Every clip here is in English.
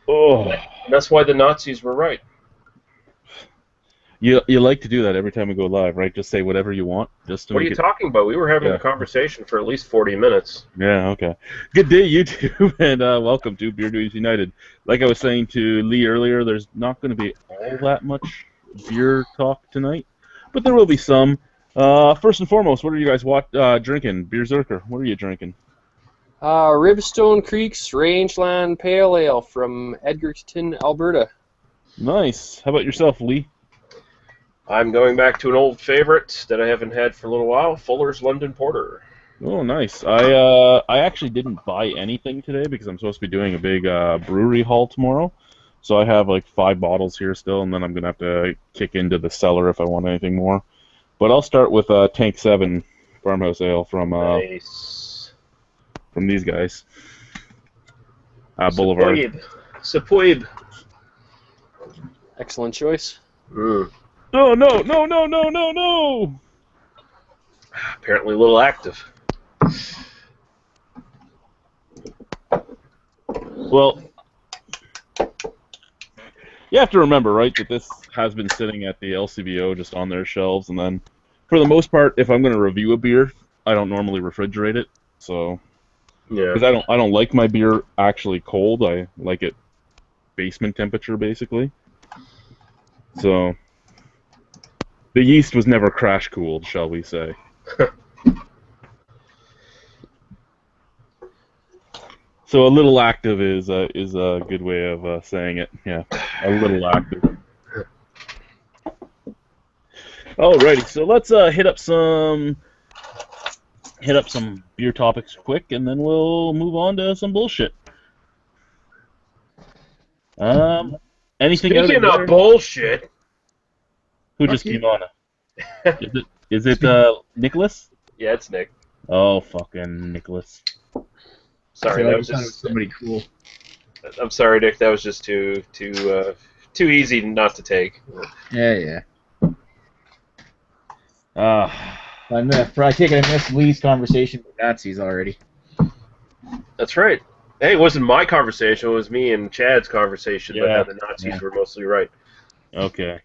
Oh, And that's why the Nazis were right. you like to do that every time we go live, right? Just say whatever you want, just to What are make you it. talking about? We were having a Yeah. conversation for at least 40 minutes. Yeah. Okay. Good day, YouTube, and welcome to Beer Dweebs United. Like I was saying to Lee earlier, there's not going to be all that much beer talk tonight, but there will be some. First and foremost, what are you guys drinking? Beer Zerker, what are you drinking? Ribstone Creek's Rangeland Pale Ale from Edgerton, Alberta. Nice. How about yourself, Lee? I'm going back to an old favorite that I haven't had for a little while, Fuller's London Porter. Oh, nice. I actually didn't buy anything today because I'm supposed to be doing a big brewery haul tomorrow. So I have like 5 bottles here still, and then I'm gonna have to kick into the cellar if I want anything more. But I'll start with Tank 7 Farmhouse Ale Nice. from these guys. Boulevard. Superb. Superb. Excellent choice. Mm. Oh no, no, no, no, no, no! Apparently a little active. Well, you have to remember, right, that this has been sitting at the LCBO just on their shelves, and then, for the most part, if I'm going to review a beer, I don't normally refrigerate it, so Yeah. because I don't like my beer actually cold. I like it basement temperature, basically. So the yeast was never crash cooled, shall we say? So a little active is a good way of saying it. Yeah, a little active. Alrighty, so let's hit up some beer topics quick, and then we'll move on to some bullshit. Anything out Speaking of of bullshit. Who just came on? Is it Nicholas? Yeah, it's Nick. Oh, fucking Nicholas. Sorry, So that I was thought it was just. somebody cool. I'm sorry, Nick. That was just too easy not to take. Yeah. Ah, I take it I missed Lee's conversation with Nazis already. That's right. Hey, it wasn't my conversation. It was me and Chad's conversation about Yeah. how the Nazis were mostly right. okay.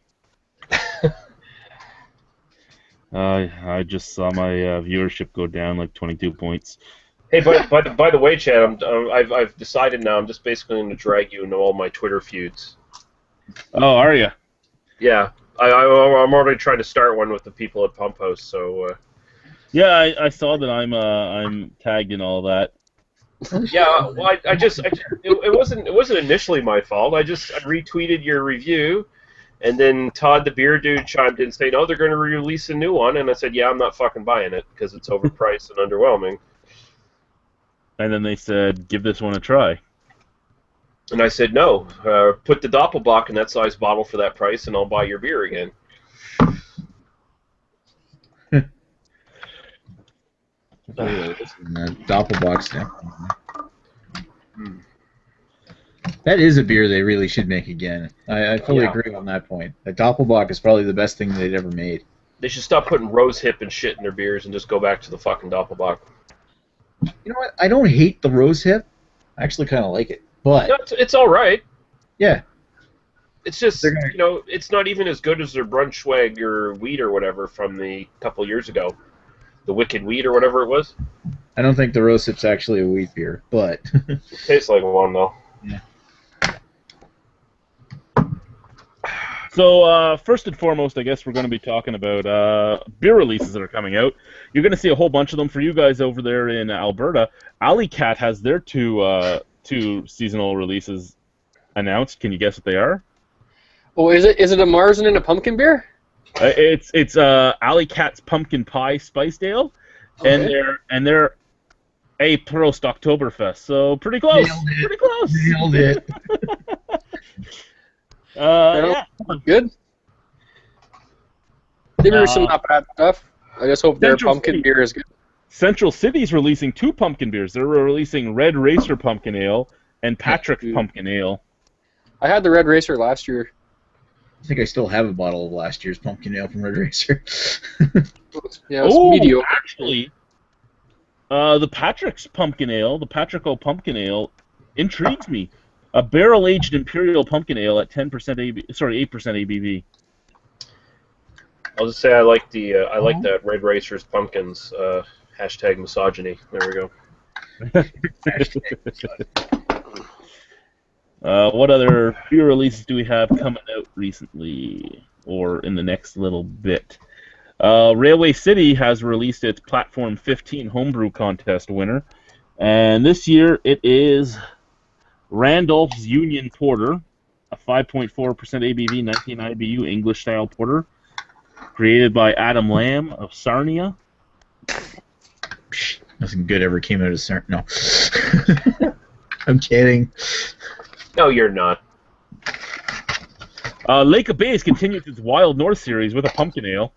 I just saw my viewership go down like 22 points. Hey, by the way, Chad, I've decided now. I'm just basically going to drag you into all my Twitter feuds. Oh, are you? Yeah, I'm already trying to start one with the people at Pump House. So Yeah, I saw that I'm tagged in all that. yeah, well, it wasn't initially my fault. I retweeted your review, and then Todd the beer dude chimed in saying, "Oh, they're going to release a new one," and I said, "Yeah, I'm not fucking buying it because it's overpriced and underwhelming." And then they said, give this one a try. And I said, "No, put the Doppelbock in that size bottle for that price, and I'll buy your beer again." Doppelbox thing. That is a beer they really should make again. I fully agree on that point. The Doppelbock is probably the best thing they'd ever made. They should stop putting rose hip and shit in their beers and just go back to the fucking Doppelbock. You know what? I don't hate the rose hip. I actually kind of like it. But No, it's all right. yeah, It's just, They're gonna- you know, it's not even as good as their Brunschweig or Wheat or whatever from the couple years ago. The Wicked Wheat or whatever it was. I don't think the rose hip's actually a wheat beer, but It tastes like one, though. yeah. So first and foremost, I guess we're going to be talking about beer releases that are coming out. You're going to see a whole bunch of them for you guys over there in Alberta. Alley Cat has their two seasonal releases announced. Can you guess what they are? Oh, is it a Marzen and a pumpkin beer? It's Alley Cat's Pumpkin Pie Spiced Ale, and they're a Prost Oktoberfest. So pretty close. Nailed it. Pretty close. Nailed it. Yeah. Good. They were some not bad stuff. I just hope their Central pumpkin City. beer is good. Central City's releasing 2 pumpkin beers. They're releasing Red Racer Pumpkin Ale and Patrick's Pumpkin Ale. I had the Red Racer last year. I think I still have a bottle of last year's pumpkin ale from Red Racer. Yeah, it's Oh, mediocre. actually, the Patrick's Pumpkin Ale, the Patrick O Pumpkin Ale, intrigues me. A barrel-aged imperial pumpkin ale at 10% sorry, 8% ABV. I'll just say I like that Red Racer's pumpkins. Hashtag misogyny. There we go. What other beer releases do we have coming out recently or in the next little bit? Railway City has released its Platform 15 Homebrew Contest winner, and this year it is Randolph's Union Porter, a 5.4% ABV, 19 IBU English-style porter, created by Adam Lamb of Sarnia. Nothing good ever came out of CERN. No. I'm kidding. No, you're not. Lake of Bays continues its Wild North series with a pumpkin ale.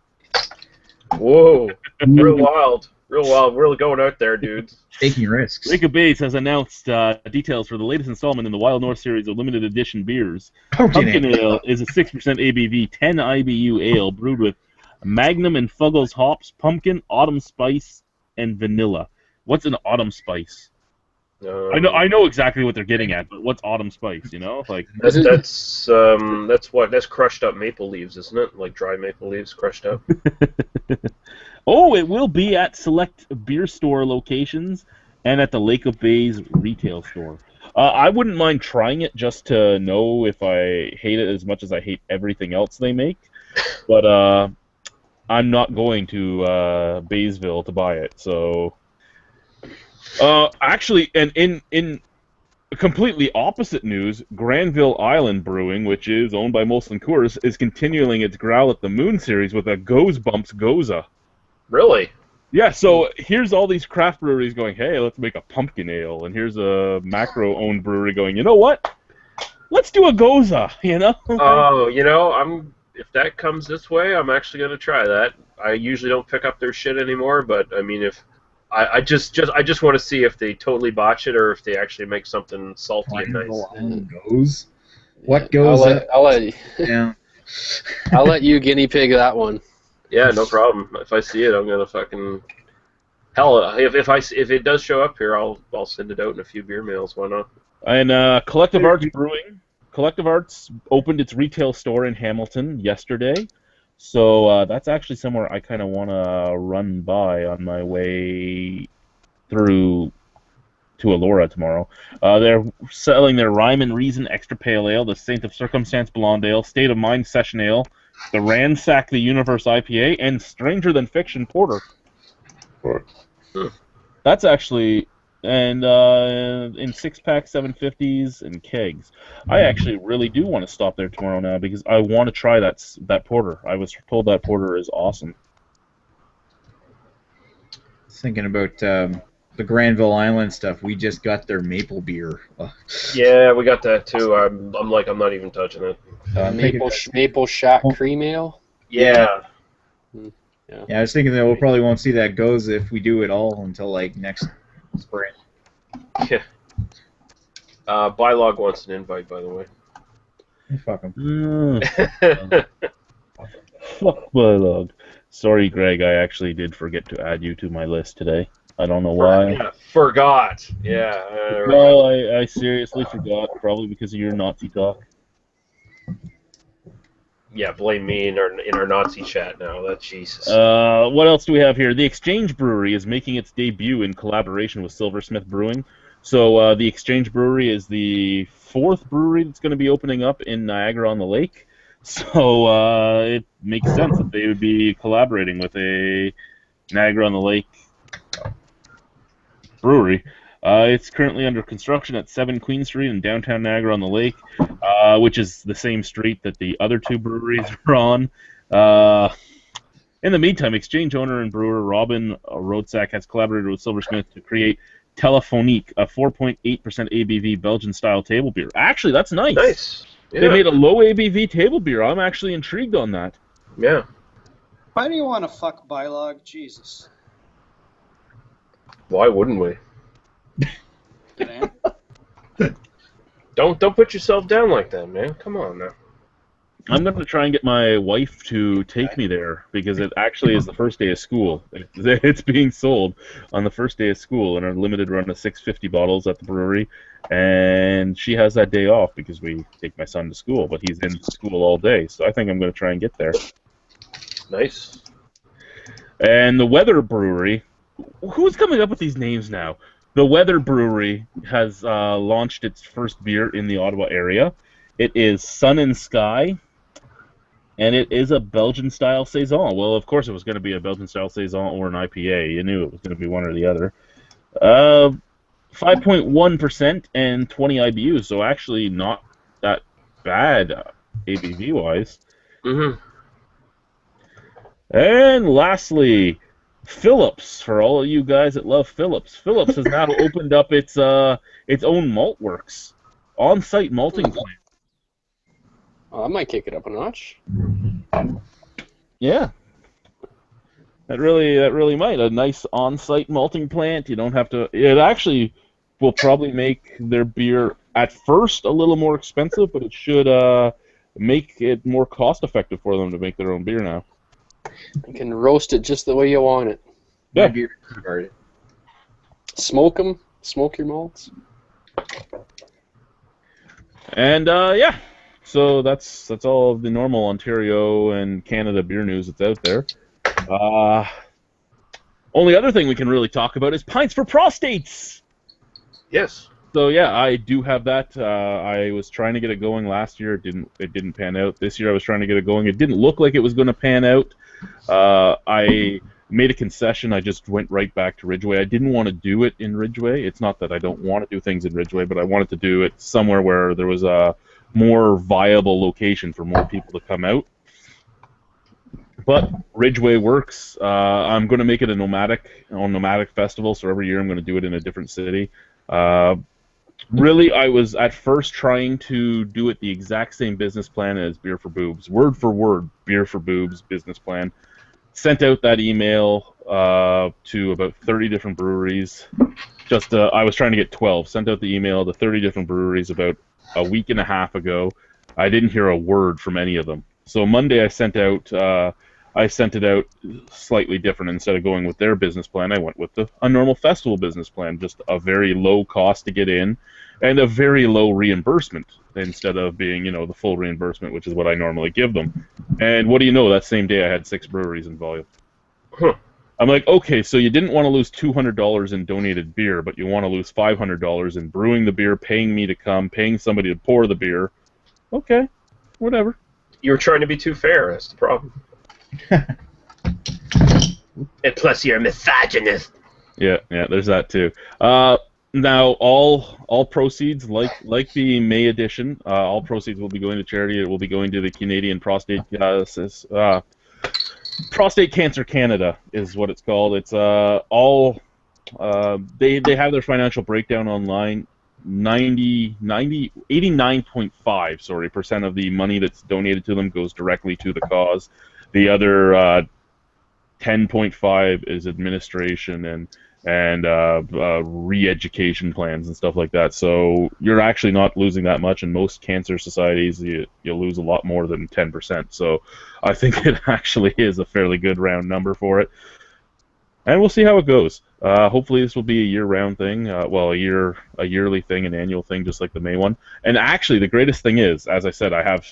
Whoa. Real wild. Real wild. We're going out there, dudes. Taking risks. Lake of Bays has announced details for the latest installment in the Wild North series of limited edition beers. Pumpkin ale is a 6% ABV, 10 IBU ale brewed with Magnum and Fuggles hops, pumpkin, autumn spice, and vanilla. What's an autumn spice? I know exactly what they're getting at, but what's autumn spice? You know, like that's crushed up maple leaves, isn't it? Like dry maple leaves crushed up. Oh, it will be at select beer store locations and at the Lake of Bays retail store. I wouldn't mind trying it just to know if I hate it as much as I hate everything else they make, but I'm not going to Baysville to buy it. So, actually, and in completely opposite news, Granville Island Brewing, which is owned by Molson Coors, is continuing its Growl at the Moon series with a Goes Bumps Goza. Really? Yeah, so here's all these craft breweries going, hey, let's make a pumpkin ale, and here's a macro-owned brewery going, you know what? Let's do a Goza, you know? Oh, if that comes this way, I'm actually going to try that. I usually don't pick up their shit anymore, but I mean, if I just want to see if they totally botch it or if they actually make something salty and nice. Goes? What goes? Yeah. I'll let you guinea pig that one. Yeah, no problem. If I see it, I'm gonna fucking hell. If it does show up here, I'll send it out in a few beer mails. Why not? And Collective Arts Brewing. Collective Arts opened its retail store in Hamilton yesterday, so that's actually somewhere I kind of want to run by on my way through to Elora tomorrow. They're selling their Rhyme and Reason Extra Pale Ale, the Saint of Circumstance Blonde Ale, State of Mind Session Ale, the Ransack the Universe IPA, and Stranger Than Fiction Porter. That's actually, and in 6-pack 750s and kegs. I actually really do want to stop there tomorrow now because I want to try that porter. I was told that porter is awesome. Thinking about the Granville Island stuff. We just got their maple beer. Yeah, we got that too. I'm not even touching it. Maple Shack Cream Ale? Yeah. Yeah, I was thinking that we probably won't see that goes if we do it all until like next spring. Yeah. Bylog wants an invite, by the way. Fuck him. Fuck Bylog. Sorry, Greg, I actually did forget to add you to my list today. I don't know why. Yeah, forgot. Yeah. No, I seriously forgot, probably because of your Nazi talk. Yeah, blame me in our Nazi chat now. That's Jesus. What else do we have here? The Exchange Brewery is making its debut in collaboration with Silversmith Brewing. So the Exchange Brewery is the 4th brewery that's going to be opening up in Niagara-on-the-Lake. So it makes sense that they would be collaborating with a Niagara-on-the-Lake brewery. It's currently under construction at 7 Queen Street in downtown Niagara-on-the-Lake, which is the same street that the other 2 breweries are on. In the meantime, Exchange owner and brewer Robin Roodsack has collaborated with Silversmith to create Telefonique, a 4.8% ABV Belgian-style table beer. Actually, that's nice. Nice. Yeah. They made a low ABV table beer. I'm actually intrigued on that. Yeah. Why do you want to fuck Bylog? Jesus. Why wouldn't we? Dan? Don't put yourself down like that, man. Come on now. I'm going to try and get my wife to take me there because it actually is the first day of school. It's being sold on the first day of school in a limited run of 650 bottles at the brewery, and she has that day off because we take my son to school, but he's in school all day, so I think I'm going to try and get there. Nice. And the Weather Brewery, who's coming up with these names now? The Weather Brewery has launched its first beer in the Ottawa area. It is Sun and Sky. And it is a Belgian-style Saison. Well, of course it was going to be a Belgian-style Saison or an IPA. You knew it was going to be one or the other. 5.1% and 20 IBUs, so actually not that bad ABV-wise. Mm-hmm. And lastly, Phillips, for all of you guys that love Phillips. Phillips has now opened up its own malt works, on-site malting plant. Oh, I might kick it up a notch. Yeah. That really might. A nice on-site malting plant. You don't have to. It actually will probably make their beer at first a little more expensive, but it should make it more cost-effective for them to make their own beer now. You can roast it just the way you want it. Yeah. My beer started. Smoke them. Smoke your malts. And yeah. So that's all of the normal Ontario and Canada beer news that's out there. Only other thing we can really talk about is Pints for Prostates. Yes. So yeah, I do have that. I was trying to get it going last year. It didn't pan out. This year I was trying to get it going. It didn't look like it was going to pan out. I made a concession. I just went right back to Ridgeway. I didn't want to do it in Ridgeway. It's not that I don't want to do things in Ridgeway, but I wanted to do it somewhere where there was a more viable location for more people to come out. But Ridgeway works. I'm going to make it a nomadic festival, so every year I'm going to do it in a different city. Really, I was at first trying to do it the exact same business plan as Beer for Boobs, word for word, Beer for Boobs business plan. Sent out that email to about 30 different breweries. I was trying to get 12. Sent out the email to 30 different breweries about a week and a half ago. I didn't hear a word from any of them. So Monday I sent it out slightly different. Instead of going with their business plan, I went with a normal festival business plan, just a very low cost to get in and a very low reimbursement instead of being, the full reimbursement, which is what I normally give them. And what do you know, that same day I had 6 breweries in volume. Huh. I'm like, okay, so you didn't want to lose $200 in donated beer, but you want to lose $500 in brewing the beer, paying me to come, paying somebody to pour the beer. Okay, whatever. You were trying to be too fair. That's the problem. And plus, you're a misogynist. Yeah, there's that too. Now, all proceeds, like the May edition, all proceeds will be going to charity. It will be going to the Canadian Prostate Cancer Canada is what it's called. It's all they have their financial breakdown online. 89.5% of the money that's donated to them goes directly to the cause. The other 10.5 is administration and re-education plans and stuff like that. So you're actually not losing that much. In most cancer societies, you'll lose a lot more than 10%. So I think it actually is a fairly good round number for it. And we'll see how it goes. Hopefully this will be a year-round thing. A yearly thing, an annual thing, just like the May one. And actually, the greatest thing is, as I said, I have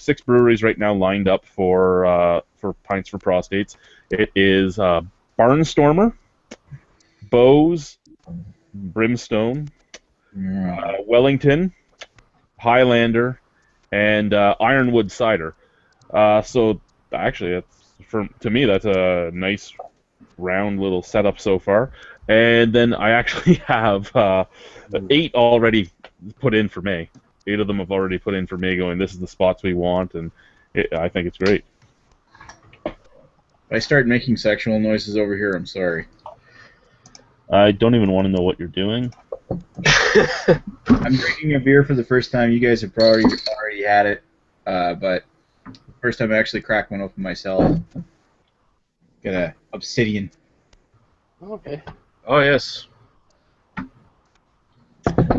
6 breweries right now lined up for Pints for Prostates. It is Barnstormer, Bose, Brimstone, Wellington, Highlander, and Ironwood Cider. So actually, to me, that's a nice round little setup so far. And then I actually have 8 already put in for May. 8 of them have already put in for May, going, this is the spots we want, and I think it's great. If I start making sexual noises over here, I'm sorry. I don't even want to know what you're doing. I'm drinking a beer for the first time. You guys have probably already had it, but first time I actually cracked one open myself. Got a Obsidian. Okay. Oh, yes.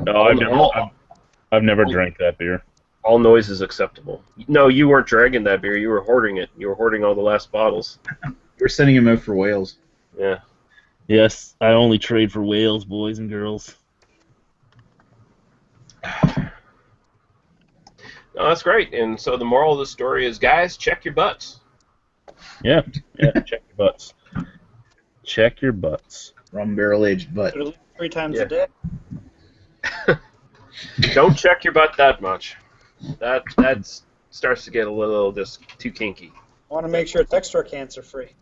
No, I've never drank that beer. All noise is acceptable. No, you weren't dragging that beer. You were hoarding it. You were hoarding all the last bottles. We're sending him out for whales. Yeah. Yes, I only trade for whales, boys and girls. No, that's great. And so the moral of the story is, guys, check your butts. Yeah, check your butts. Check your butts. Rum barrel aged butt. But at least 3 times Yeah. a day. Don't check your butt that much. That starts to get a little just too kinky. I want to make sure it's extra cancer free.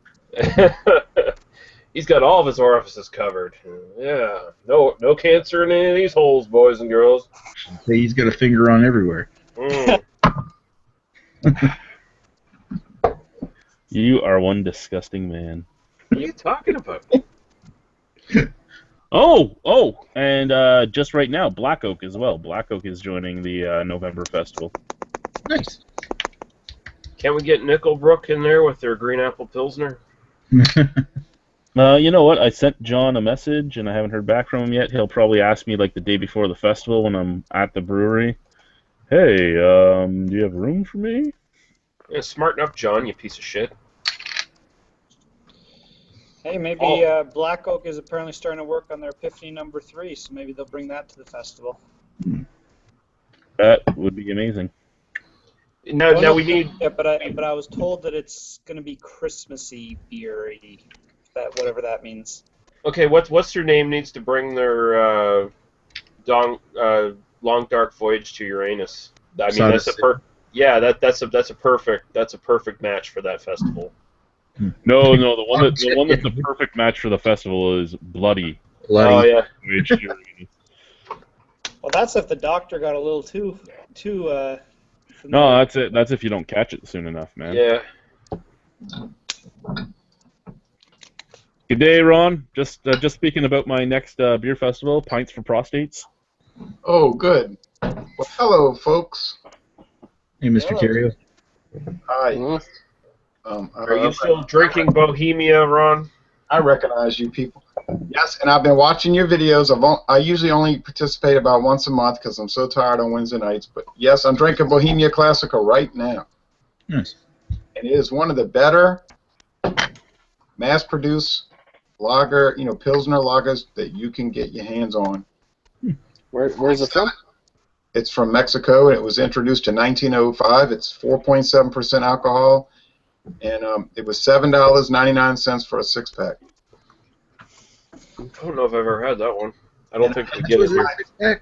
He's got all of his orifices covered. Yeah, no cancer in any of these holes, boys and girls. He's got a finger on everywhere. Mm. You are one disgusting man. What are you talking about? Oh, and just right now, Black Oak as well. Black Oak is joining the November festival. Nice. Can't we get Nickelbrook in there with their green apple pilsner? You know what? I sent John a message, and I haven't heard back from him yet. He'll probably ask me like the day before the festival when I'm at the brewery. Hey, do you have room for me? Yeah, smarten up, John, you piece of shit. Hey, maybe Black Oak is apparently starting to work on their Epiphany #3, so maybe they'll bring that to the festival. That would be amazing. Now we need. Yeah, but I was told that it's going to be Christmassy beery, whatever that means. Okay, what's their name needs to bring their long dark voyage to Uranus. I mean, that's a perfect match for that festival. No, the one that's the perfect match for the festival is Bloody. Oh yeah. Well, that's if the doctor got a little too. No, that's it. That's if you don't catch it soon enough, man. Yeah. Good day, Ron. Just speaking about my next beer festival, Pints for Prostates. Oh, good. Well, hello, folks. Hey, Mr. Terrio. Hi. Are you still drinking Bohemia, Ron? I recognize you people. Yes, and I've been watching your videos. I usually only participate about once a month because I'm so tired on Wednesday nights. But yes, I'm drinking Bohemia Classical right now. Nice. And it is one of the better mass-produced lager, Pilsner lagers that you can get your hands on. Where's it from? It's from Mexico, and it was introduced in 1905. It's 4.7% alcohol, and it was $7.99 for a six-pack. I don't know if I've ever had that one. I don't think we get it here.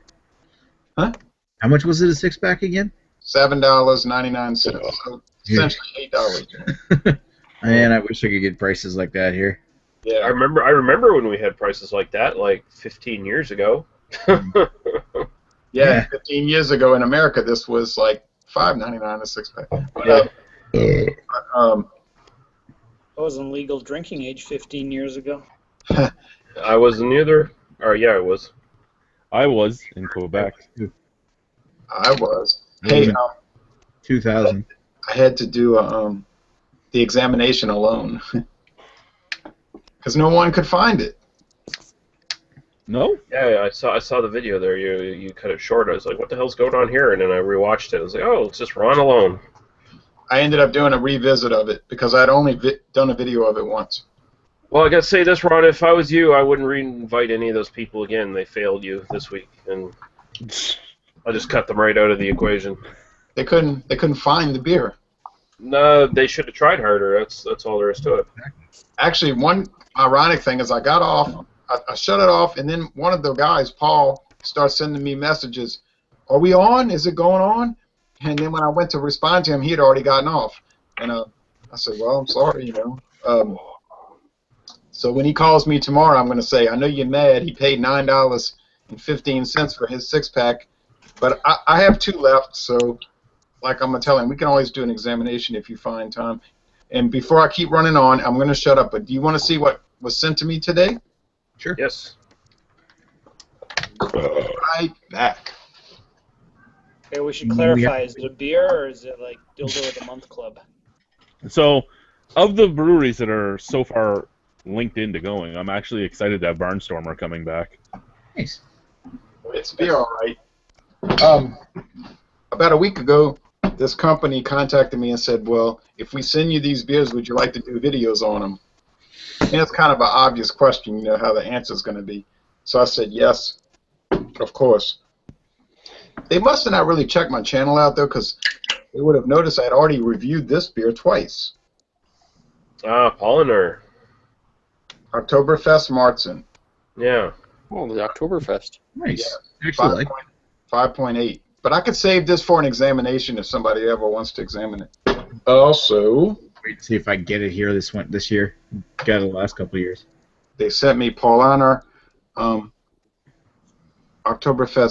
Huh? How much was it a six-pack again? $7.99. So essentially $8. Man, I wish I could get prices like that here. Yeah, I remember when we had prices like that, like 15 years ago. Yeah, 15 years ago in America, this was like $5.99 a six-pack. I wasn't legal drinking age 15 years ago. I wasn't either. Or yeah, I was. I was in Quebec. I was. Hey, 2000. I had to do the examination alone because no one could find it. No? Yeah, I saw the video there. You cut it short. I was like, what the hell's going on here? And then I rewatched it. I was like, oh, it's just Ron alone. I ended up doing a revisit of it because I'd only done a video of it once. Well, I gotta say this, Ron. If I was you, I wouldn't re-invite any of those people again. They failed you this week, and I just cut them right out of the equation. They couldn't find the beer. No, they should have tried harder. That's all there is to it. Actually, one ironic thing is I got off, I shut it off, and then one of the guys, Paul, starts sending me messages. Are we on? Is it going on? And then when I went to respond to him, he had already gotten off. And I said, well, I'm sorry, So when he calls me tomorrow, I'm going to say, I know you're mad. He paid $9.15 for his six-pack, but I have two left, so like I'm going to tell him, we can always do an examination if you find time. And before I keep running on, I'm going to shut up, but do you want to see what was sent to me today? Sure. Yes. Right back. Okay, we should clarify, is it a beer or is it like Dildo of the Month Club? So, of the breweries that are so far linked into going, I'm actually excited to have Barnstormer coming back. Nice. It's beer, all right. about a week ago, this company contacted me and said, well, if we send you these beers, would you like to do videos on them? And it's kind of an obvious question, you know, how the answer is going to be. So I said, yes, of course. They must have not really checked my channel out, though, because they would have noticed I had already reviewed this beer twice. Polliner. Oktoberfest Marzen. Yeah. Oh, the Oktoberfest. Nice. Yeah, Actually, like 5.8. But I could save this for an examination if somebody ever wants to examine it. Also, wait to see if I can get it here this year. Got it the last couple of years. they sent me Paulaner Oktoberfest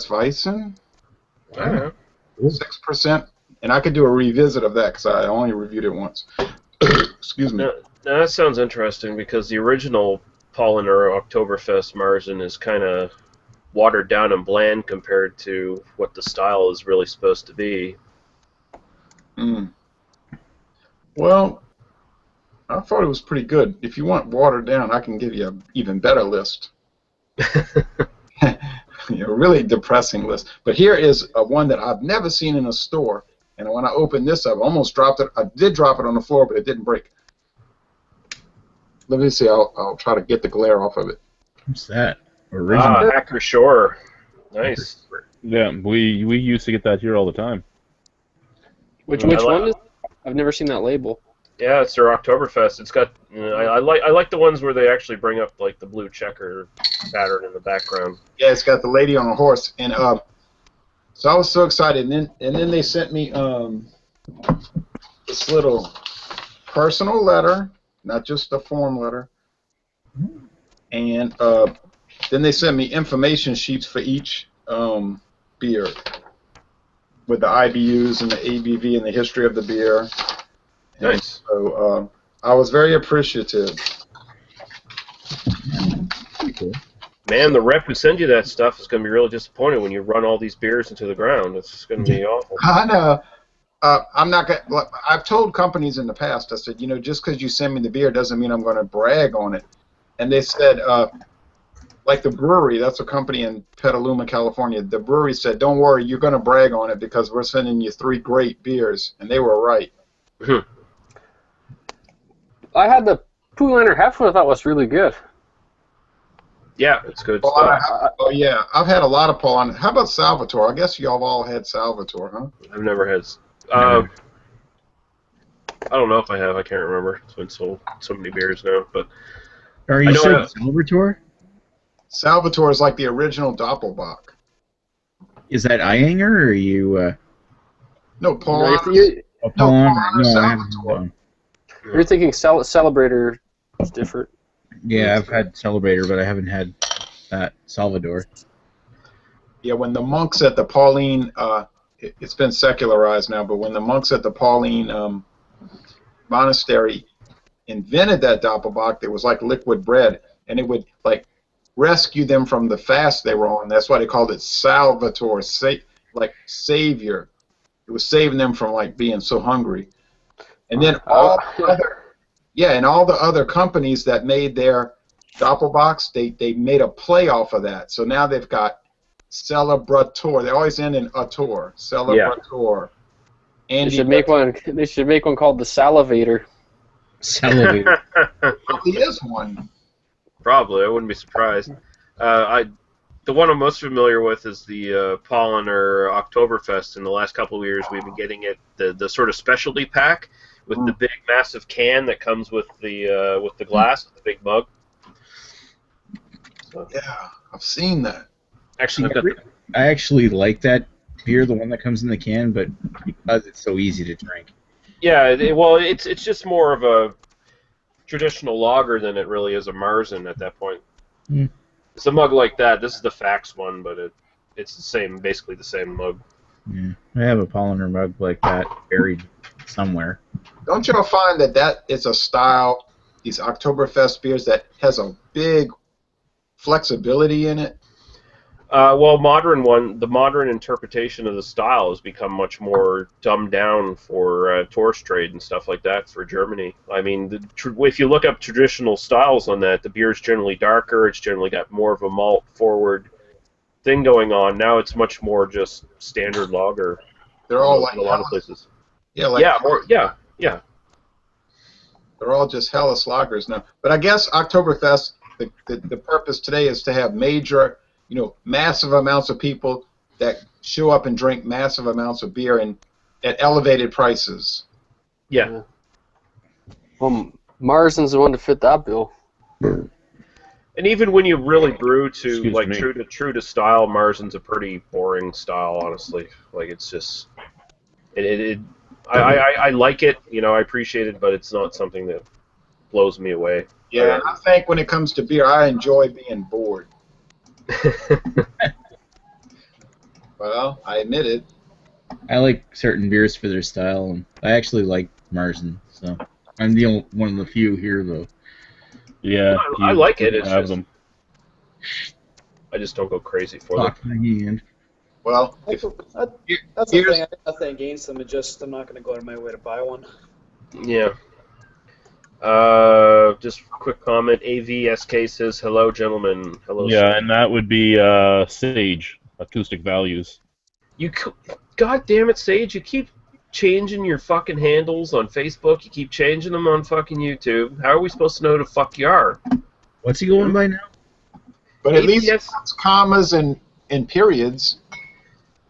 Weizen, Yeah. 6%, and I could do a revisit of that because I only reviewed it once. Excuse me. Now that sounds interesting because the original Polliner Oktoberfest Marzen is kind of watered down and bland compared to what the style is really supposed to be. Mm. Well, I thought it was pretty good. If you want watered down, I can give you an even better list. A really depressing list. But here is one that I've never seen in a store. And when I opened this up, I almost dropped it. I did drop it on the floor, but it didn't break. Let me see. I'll try to get the glare off of it. What's that? Original. Hacker Shore. Nice. Yeah, we used to get that here all the time. Which I like- one is? I've never seen that label. Yeah, it's their Oktoberfest. It's got. I like the ones where they actually bring up like the blue checker pattern in the background. Yeah, it's got the lady on a horse, and so I was so excited. And then they sent me this little personal letter, not just a form letter, and then they sent me information sheets for each beer with the IBUs and the ABV and the history of the beer. Nice. So I was very appreciative. Pretty cool. Man, the rep who sends you that stuff is going to be really disappointed when you run all these beers into the ground. It's going to be awful. I know. I'm not going. I've told companies in the past. I said, you know, just because you send me the beer doesn't mean I'm going to brag on it. And they said, like the brewery, that's a company in Petaluma, California. The brewery said, don't worry, you're going to brag on it because we're sending you 3 great beers, and they were right. I had the Poolaner Hefner. I thought was really good. Yeah, it's good Paulaner, stuff. oh yeah, I've had a lot of Paulaner. How about Salvatore? I guess y'all have all had Salvatore, huh? I've never had. I don't know if I have. I can't remember. It's been so many beers now. But Are I you know saying Salvatore? Salvatore is like the original Doppelbock. Is that Eyinger or are you? No, Paulaner. Oh, No, Paulaner? Paulaner No, I haven't. Salvatore. No. You're thinking Celebrator is different. Yeah, I've had Celebrator, but I haven't had that Salvador. Yeah, when the monks at the Pauline, it's been secularized now, but when the monks at the Pauline monastery invented that Doppelbock, it was like liquid bread, and it would like rescue them from the fast they were on. That's why they called it Salvatore, like savior. It was saving them from like being so hungry. And then all the other companies that made their Doppelbocks, they made a play off of that. So now they've got Celebrator. They always end in ator. Celebrator. They should make one. They should make one called the Salivator. Salivator. Probably is one. Probably, I wouldn't be surprised. The one I'm most familiar with is the Polliner Oktoberfest. In the last couple of years, we've been getting it the sort of specialty pack with the big massive can that comes with the glass, with the big mug. So, Yeah, I've seen that. actually, I've got the, I actually like that beer, the one that comes in the can, but because it's so easy to drink. yeah. Well, it's just more of a traditional lager than it really is a Marzen at that point. Mm. It's a mug like that. This is the Fax one, but it's the same, basically the same mug. Yeah. I have a Polliner mug like that buried somewhere. Don't y'all find that is a style, these Oktoberfest beers, that has a big flexibility in it? Well, the modern interpretation of the style has become much more dumbed down for tourist trade and stuff like that for Germany. I mean, if you look up traditional styles on that, the beer is generally darker. It's generally got more of a malt forward thing going on. Now it's much more just standard lager. They're all like a lot of Helles. places. Yeah, like Yeah. they're all just Helles lagers now. But I guess Oktoberfest, the purpose today is to have major, massive amounts of people that show up and drink massive amounts of beer and at elevated prices. Yeah. Well, Marsden's the one to fit that bill. And even when you really brew to Excuse like me. true to style, Marzen's a pretty boring style, honestly. Like it's just I like it, I appreciate it, but it's not something that blows me away. Yeah, I think when it comes to beer, I enjoy being bored. Well, I admit it. I like certain beers for their style, and I actually like Marzen, so I'm the only one of the few here, though. Yeah, I like it. It's have just, them. I just don't go crazy for them. Talk my hand. Well, That's if, the here's- thing. I have nothing against them. It's just I'm not going to go out of my way to buy one. Yeah. Just quick comment. AVSK says hello, gentlemen. Hello. Yeah, sir. and that would be Sage Acoustic Values. God damn it, Sage! You keep changing your fucking handles on Facebook. You keep changing them on fucking YouTube. How are we supposed to know who the fuck you are? What's he going by now? but at least AVS it's commas and periods.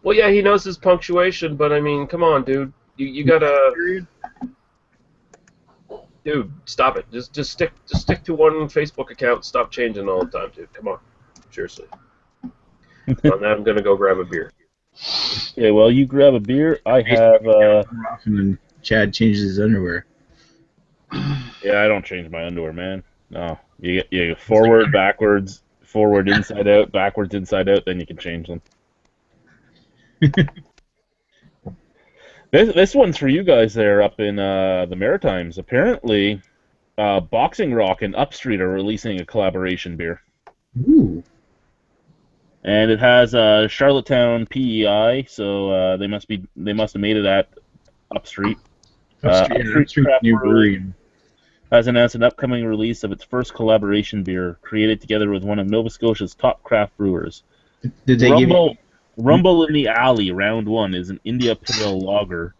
Well, yeah, he knows his punctuation, but I mean, come on, dude. You gotta. Dude, stop it. Just stick to one Facebook account. Stop changing all the time, dude. Come on, seriously. On that, I'm gonna go grab a beer. Okay, well, you grab a beer. I have. More often than Chad changes his underwear. Yeah, I don't change my underwear, man. No, you get forward, backwards, forward, inside out, backwards, inside out. Then you can change them. This one's for you guys there up in the Maritimes. Apparently, Boxing Rock and Upstreet are releasing a collaboration beer, Ooh. and it has Charlottetown PEI. So they must have made it at Upstreet. Upstreet Craft New Brewery brewery. has announced an upcoming release of its first collaboration beer, created together with one of Nova Scotia's top craft brewers. Did they give you? Rumble in the Alley Round 1 is an India Pale Lager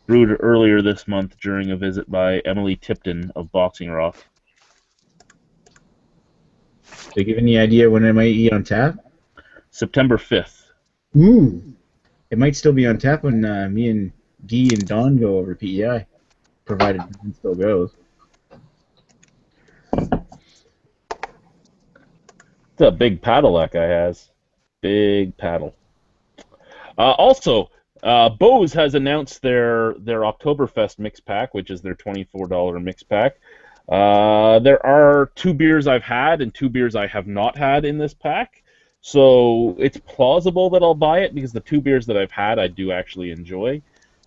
brewed earlier this month during a visit by Emily Tipton of Boxing Rock. They give any idea when it might be on tap? September 5th. Ooh. It might still be on tap when me and Guy and Don go over PEI, provided it still goes. It's a big paddle that guy has. Big paddle. Also, Bose has announced their Oktoberfest mix pack, which is their $24 mix pack. There are 2 beers I've had and 2 beers I have not had in this pack. So it's plausible that I'll buy it because the 2 beers that I've had I do actually enjoy.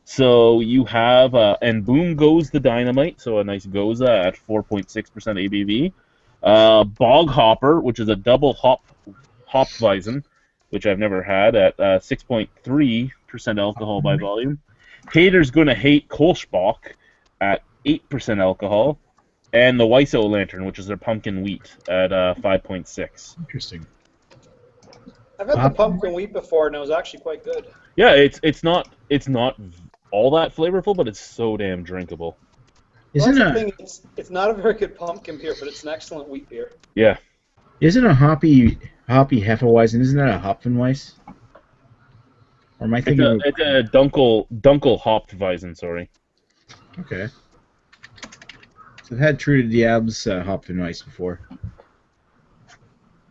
So you have, and boom goes the dynamite, so a nice Goza at 4.6% ABV. Bog Hopper, which is a double Hopweizen, which I've never had, at 6.3% alcohol by volume. Hater's Gonna Hate Kolschbach at 8% alcohol. And the Weisso Lantern, which is their pumpkin wheat, at 5.6. Interesting. I've had the pumpkin wheat before, and it was actually quite good. Yeah, it's not all that flavorful, but it's so damn drinkable. Isn't Well, that's a the thing. It's not a very good pumpkin beer, but it's an excellent wheat beer. Yeah. isn't a hoppy Hefeweizen? Isn't that a Hopfenweiss? Or am I It's thinking? a Dunkel Hopweizen, sorry. Okay. So I've had True to Diab's Hopfenweiss before.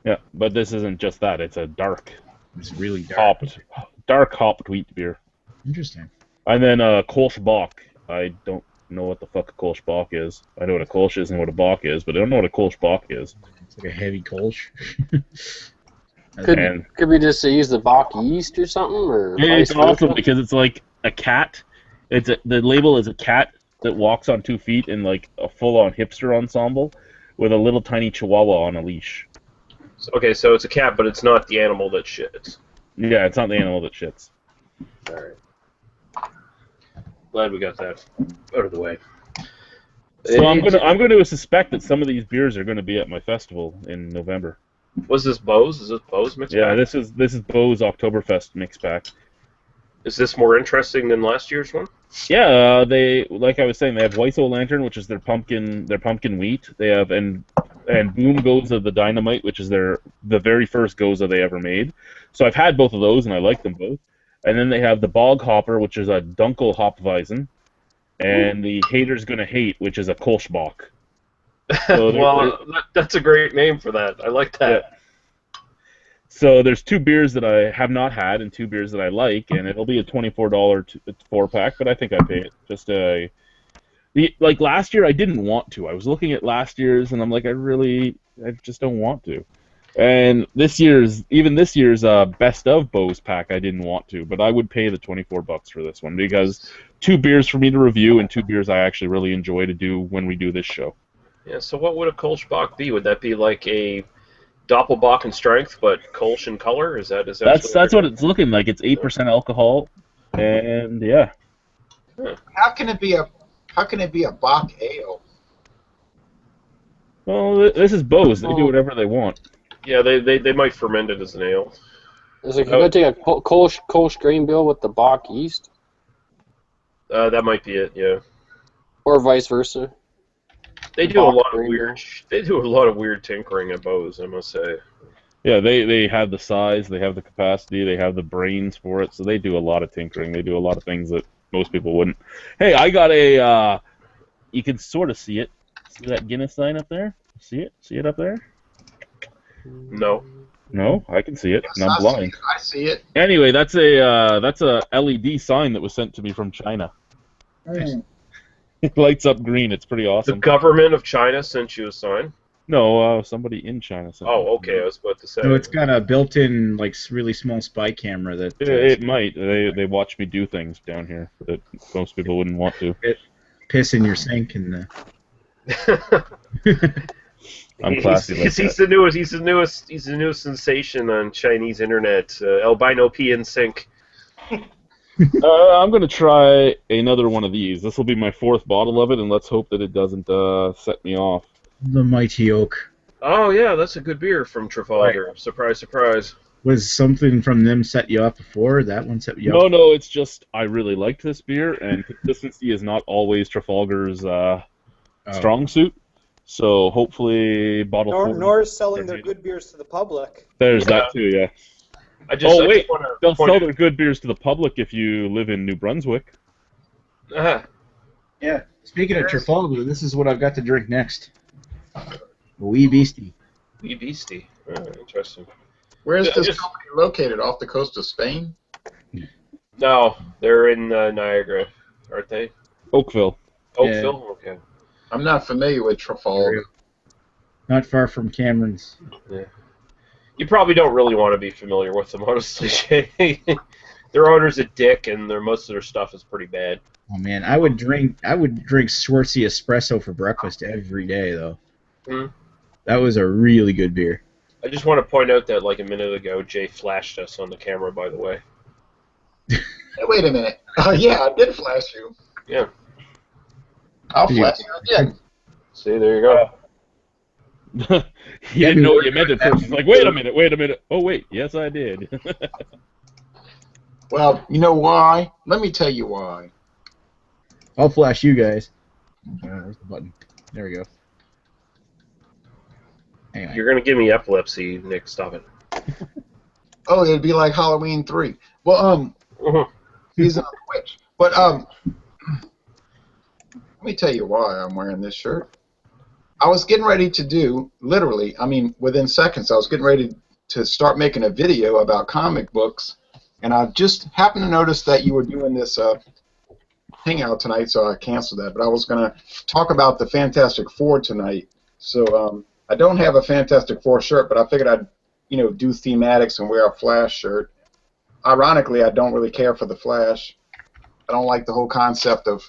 Yeah, but this isn't just that. It's a dark It's really dark. hopped wheat beer. Interesting. And then Kolschbach. I don't know what the fuck a Kolschbach is. I know what a Kolsch is and what a Bach is, but I don't know what a Kolschbach is. It's like a heavy Kolsch. Could we just use the Bach yeast or something? Or It's vice awesome versa? because it's like a cat. The label is a cat that walks on 2 feet in like a full-on hipster ensemble with a little tiny chihuahua on a leash. Okay, so it's a cat, but it's not the animal that shits. Yeah, it's not the animal that shits. All right. Glad we got that out of the way. So I'm gonna suspect that some of these beers are gonna be at my festival in November. Was this Bose? Is this Bose mixed Yeah, pack? this is Bo's Oktoberfest mix pack. Is this more interesting than last year's one? Yeah, they like I was saying, they have White Soul Lantern, which is their pumpkin wheat. They have and Boom Goza the Dynamite, which is the very first Goza they ever made. So I've had both of those and I like them both. And then they have the Bog Hopper, which is a Dunkel Hopweizen, and the Hater's Gonna Hate, which is a Kolschbach. So Well, that's a great name for that. I like that. Yeah. So there's 2 beers that I have not had and 2 beers that I like, and it'll be a $24 4-pack, but I think I pay it. Just like last year, I didn't want to. I was looking at last year's, and I'm like, I just don't want to. And this year's best of Bows pack, I didn't want to, but I would pay the $24 for this one because 2 beers for me to review and 2 beers I actually really enjoy to do when we do this show. Yeah. So what would a Kolschbach be? Would that be like a Doppelbock in strength, but Kolsch in color? Is that That's what it's looking like. It's 8% alcohol, and yeah. How can it be a Bach ale? Well, this is Bose. They do whatever they want. Yeah, they might ferment it as an ale. Is it going to take a Kolsch grain bill with the Bach yeast? That might be it. Yeah. Or vice versa? They do a lot of weird. They do a lot of weird tinkering at Bose, I must say. Yeah, they have the size, they have the capacity, they have the brains for it, so they do a lot of tinkering. They do a lot of things that most people wouldn't. Hey, I got a. You can sort of see it. See that Guinness sign up there? See it? See it up there? No. No, I can see it. Yes, And I'm blind. I see it. Anyway, that's a LED sign that was sent to me from China. It lights up green. It's pretty The awesome. government of China sent you a sign? No, somebody in China sent it. Oh, okay. I was about to say. So it's got a built-in, like, really small spy camera that. It might. They watch me do things down here that most people wouldn't want to. Piss in your sink and. I'm classy like He's that. the newest sensation on Chinese internet. Albino pee in sink. I'm going to try another one of these. This will be my 4th bottle of it, and let's hope that it doesn't set me off. The Mighty Oak. Oh yeah, that's a good beer from Trafalgar. Right. Surprise, surprise. Was something from them set you off before? That one set you off? No, it's just I really liked this beer, and consistency is not always Trafalgar's strong suit. So hopefully bottle 4... Nor is selling their good beers to the public. There's that too, yeah. Wait, they'll sell their good beers to the public if you live in New Brunswick. Yeah. Speaking of Trafalgar, this is what I've got to drink next. Wee Beastie. Wee Beastie. Interesting. Where is this company located? Off the coast of Spain? No, they're in Niagara, aren't they? Oakville. Oakville? Yeah. Okay. I'm not familiar with Trafalgar. Not far from Cameron's. Yeah. You probably don't really want to be familiar with them, honestly, Shay. Their owner's a dick, and most of their stuff is pretty bad. Oh man, I would drink Schwarzy espresso for breakfast every day, though. Hmm? That was a really good beer. I just want to point out that, like a minute ago, Jay flashed us on the camera, by the way. Hey, wait a minute. Yeah, I did flash you. Yeah. I'll flash you again. See, there you go. You didn't know what you meant at first. It's like, wait a minute. Oh, wait, yes, I did. Well, you know why? Let me tell you why. I'll flash you guys. Where's the button? There we go. Anyway. You're going to give me epilepsy, Nick. Stop it. Oh, it'd be like Halloween 3. Well, he's a witch. But, let me tell you why I'm wearing this shirt. I was getting ready to do, literally, I mean, within seconds, I was getting ready to start making a video about comic books, and I just happened to notice that you were doing this hangout tonight, so I canceled that. But I was going to talk about the Fantastic Four tonight. So I don't have a Fantastic Four shirt, but I figured I'd, do thematics and wear a Flash shirt. Ironically, I don't really care for the Flash. I don't like the whole concept of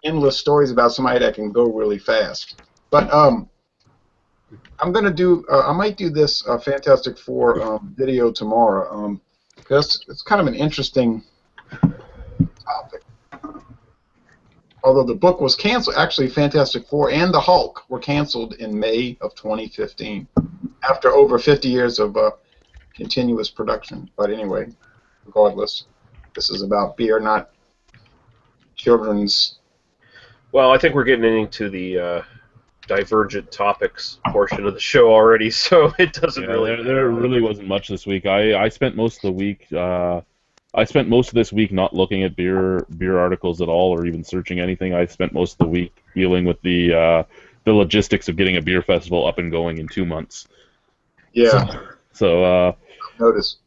endless stories about somebody that can go really fast. But I'm gonna do. I might do this Fantastic Four video tomorrow because it's kind of an interesting topic. Although the book was canceled, actually, Fantastic Four and the Hulk were canceled in May of 2015 after over 50 years of continuous production. But anyway, regardless, This is about beer, not children's. Well, I think we're getting into the divergent topics portion of the show already, so it doesn't Yeah, really there matter. really wasn't much this week. I spent most of the week. I spent most of this week not looking at beer articles at all, or even searching anything. I spent most of the week dealing with the logistics of getting a beer festival up and going in 2 months. Yeah, So notice.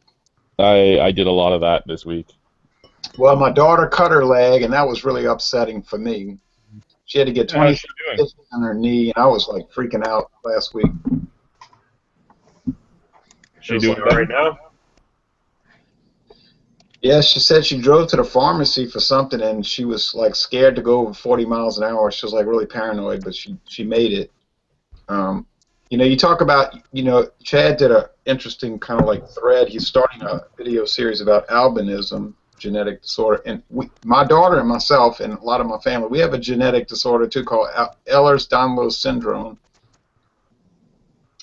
I did a lot of that this week. Well, my daughter cut her leg, and that was really upsetting for me. She had to get 20 How's she doing? stitches on her knee, and I was like freaking out last week. She Feels doing like all right better? now? Yeah, she said she drove to the pharmacy for something, and she was like scared to go over 40 miles an hour. She was like really paranoid, but she made it. You know, you talk about, you know, Chad did a interesting kind of like thread. He's starting a video series about albinism, genetic disorder, and my daughter and myself and a lot of my family, we have a genetic disorder too called Ehlers-Danlos syndrome,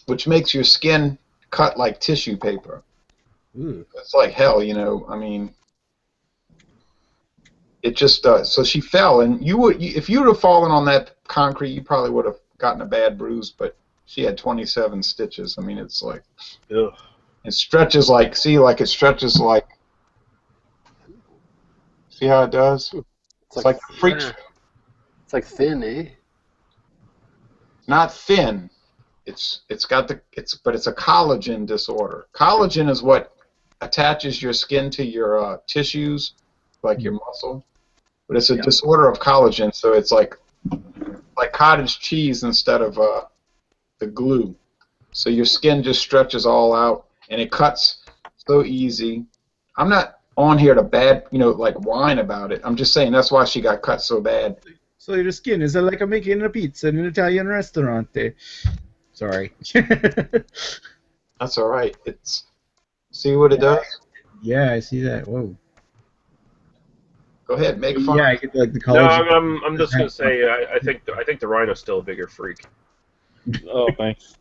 which makes your skin cut like tissue paper. Ooh. It's like hell, you know. I mean, it just so she fell, and if you would have fallen on that concrete, you probably would have gotten a bad bruise. But she had 27 stitches. I mean, it's like Ugh. it stretches like it stretches like. See how it does? It's like a freak show. It's like thin, eh? Not thin. But it's a collagen disorder. Collagen is what attaches your skin to your tissues, like your muscle. But it's a disorder of collagen, so it's like cottage cheese instead of the glue. So your skin just stretches all out, and it cuts so easy. I'm not on here to like whine about it. I'm just saying that's why she got cut so bad. So your skin is like making a pizza in an Italian restaurant. Sorry. That's all right. See what it does? Yeah, I see that. Whoa. Go ahead, make fun. Yeah, I get like the No, collagen. I'm just gonna say I think the rhino's still a bigger freak. Oh, thanks.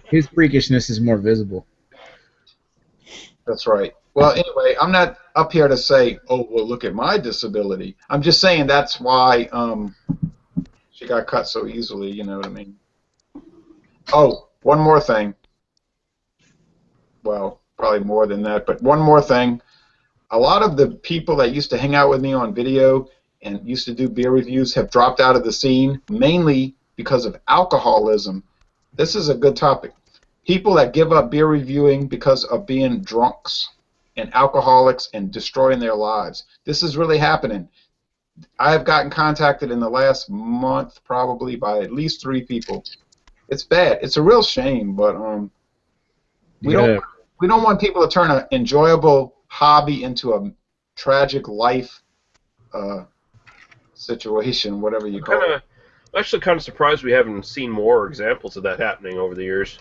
His freakishness is more visible. That's right. Well, anyway, I'm not up here to say, oh, well, look at my disability. I'm just saying that's why she got cut so easily, you know what I mean? Oh, one more thing. Well, probably more than that, but one more thing. A lot of the people that used to hang out with me on video and used to do beer reviews have dropped out of the scene, mainly because of alcoholism. This is a good topic. People that give up beer reviewing because of being drunks and alcoholics and destroying their lives. This is really happening. I have gotten contacted in the last month probably by at least 3 people. It's bad. It's a real shame, but we don't want people to turn an enjoyable hobby into a tragic life situation, whatever you call it. I'm actually kind of surprised we haven't seen more examples of that happening over the years.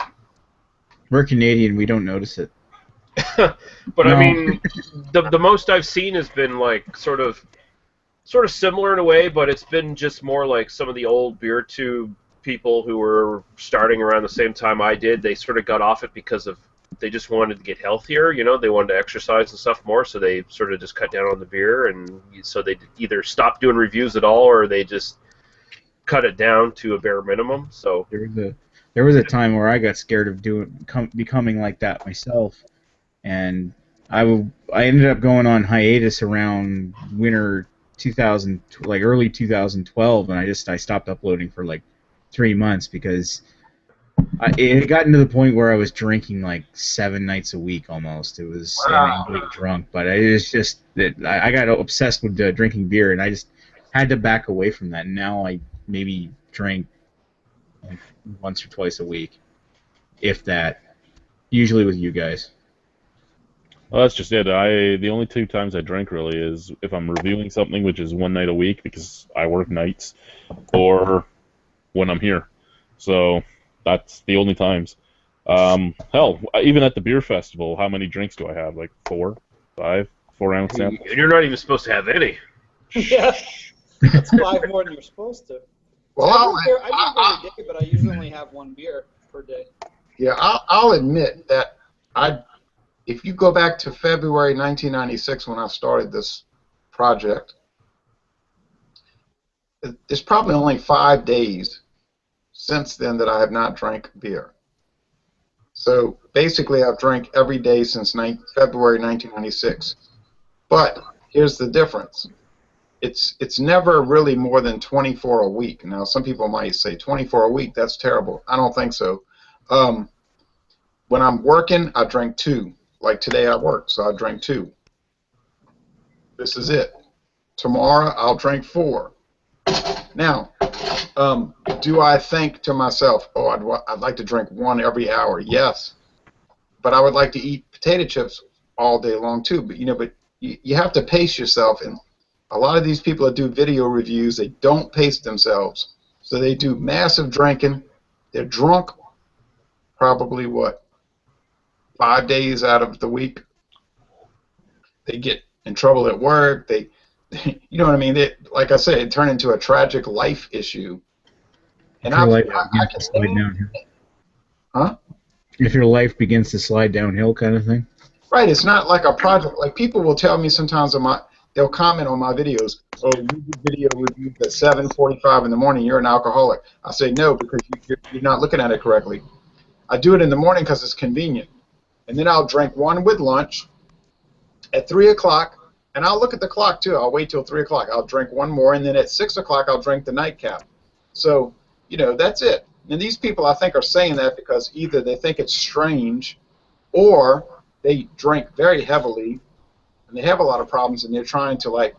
We're Canadian. We don't notice it. But No. I mean, the most I've seen has been like sort of similar in a way, but it's been just more like some of the old beer tube people who were starting around the same time I did. They sort of got off it because they just wanted to get healthier, you know, they wanted to exercise and stuff more, so they sort of just cut down on the beer, and so they either stopped doing reviews at all or they just cut it down to a bare minimum. So There was a time where I got scared of becoming like that myself, and I ended up going on hiatus around winter 2000, like early 2012, and I stopped uploading for like 3 months because it had gotten to the point where I was drinking like 7 nights a week almost. It was Wow. and getting drunk, but it was just that I got obsessed with drinking beer, and I just had to back away from that. And now I maybe drink like once or twice a week, if that. Usually with you guys. Well, that's just it. The only 2 times I drink really is if I'm reviewing something, which is 1 night a week because I work nights, or when I'm here. So that's the only times. Hell, even at the beer festival, how many drinks do I have? Like 4, 5, 4-ounce samples. and you're not even supposed to have any. Yeah, that's 5 more than you're supposed to. Well, I drink every day, but I usually only have 1 beer per day. yeah, I'll admit that if you go back to February 1996 when I started this project, it's probably only 5 days since then that I have not drank beer. So basically, I've drank every day since February 1996. But here's the difference. It's never really more than 24 a week. Now, some people might say 24 a week, that's terrible. I don't think so. When I'm working, I drink 2. Like today I worked, so I drank 2. This is it. Tomorrow, I'll drink 4. Now, do I think to myself, oh, I'd like to drink 1 every hour? Yes. But I would like to eat potato chips all day long too. But you have to pace yourself. And a lot of these people that do video reviews, they don't pace themselves. So they do massive drinking. They're drunk probably, 5 days out of the week. They get in trouble at work. You know what I mean? Like I said, it turned into a tragic life issue. And I can slide downhill. Huh? If your life begins to slide downhill, kind of thing. Right. It's not like a project. Like people will tell me sometimes they'll comment on my videos. Oh, you do video reviews at 7:45 in the morning. You're an alcoholic. I say no because you're not looking at it correctly. I do it in the morning because it's convenient, and then I'll drink 1 with lunch at 3 o'clock. And I'll look at the clock too. I'll wait till 3 o'clock. I'll drink 1 more, and then at 6 o'clock I'll drink the nightcap. So, that's it. And these people, I think, are saying that because either they think it's strange, or they drink very heavily, and they have a lot of problems, and they're trying to like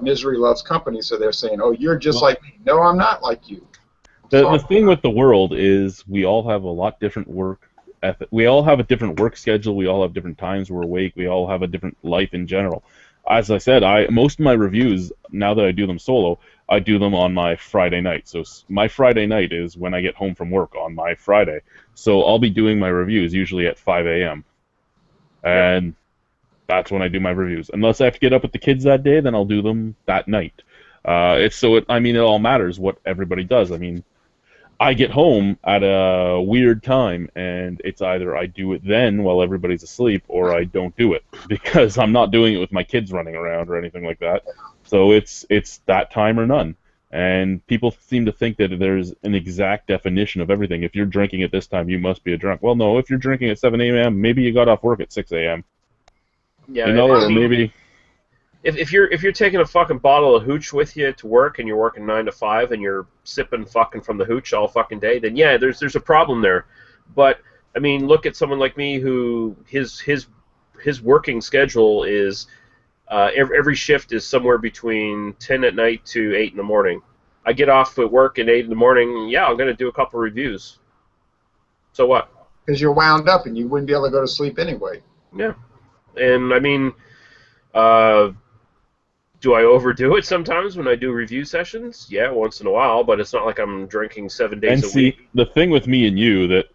misery loves company. So they're saying, "Oh, you're just like me." No, I'm not like you. The thing with the world is we all have a lot different work ethic. We all have a different work schedule. We all have different times we're awake. We all have a different life in general. As I said, most of my reviews, now that I do them solo, I do them on my Friday night. So my Friday night is when I get home from work on my Friday. So I'll be doing my reviews usually at 5 a.m. And that's when I do my reviews. Unless I have to get up with the kids that day, then I'll do them that night. It all matters what everybody does. I mean, I get home at a weird time, and it's either I do it then while everybody's asleep, or I don't do it because I'm not doing it with my kids running around or anything like that. So it's that time or none. And people seem to think that there's an exact definition of everything. If you're drinking at this time, you must be a drunk. Well, no. If you're drinking at 7 a.m., maybe you got off work at 6 a.m. Yeah, or maybe. If you're taking a fucking bottle of hooch with you to work and you're working 9 to 5 and you're sipping fucking from the hooch all fucking day, then yeah, there's a problem there. But I mean, look at someone like me who his working schedule is every shift is somewhere between 10 at night to 8 in the morning. I get off at work at 8 in the morning. Yeah, I'm gonna do a couple reviews. So what? Because you're wound up and you wouldn't be able to go to sleep anyway. Yeah, and I mean. Do I overdo it sometimes when I do review sessions? Yeah, once in a while, but it's not like I'm drinking 7 days a week. The thing with me and you that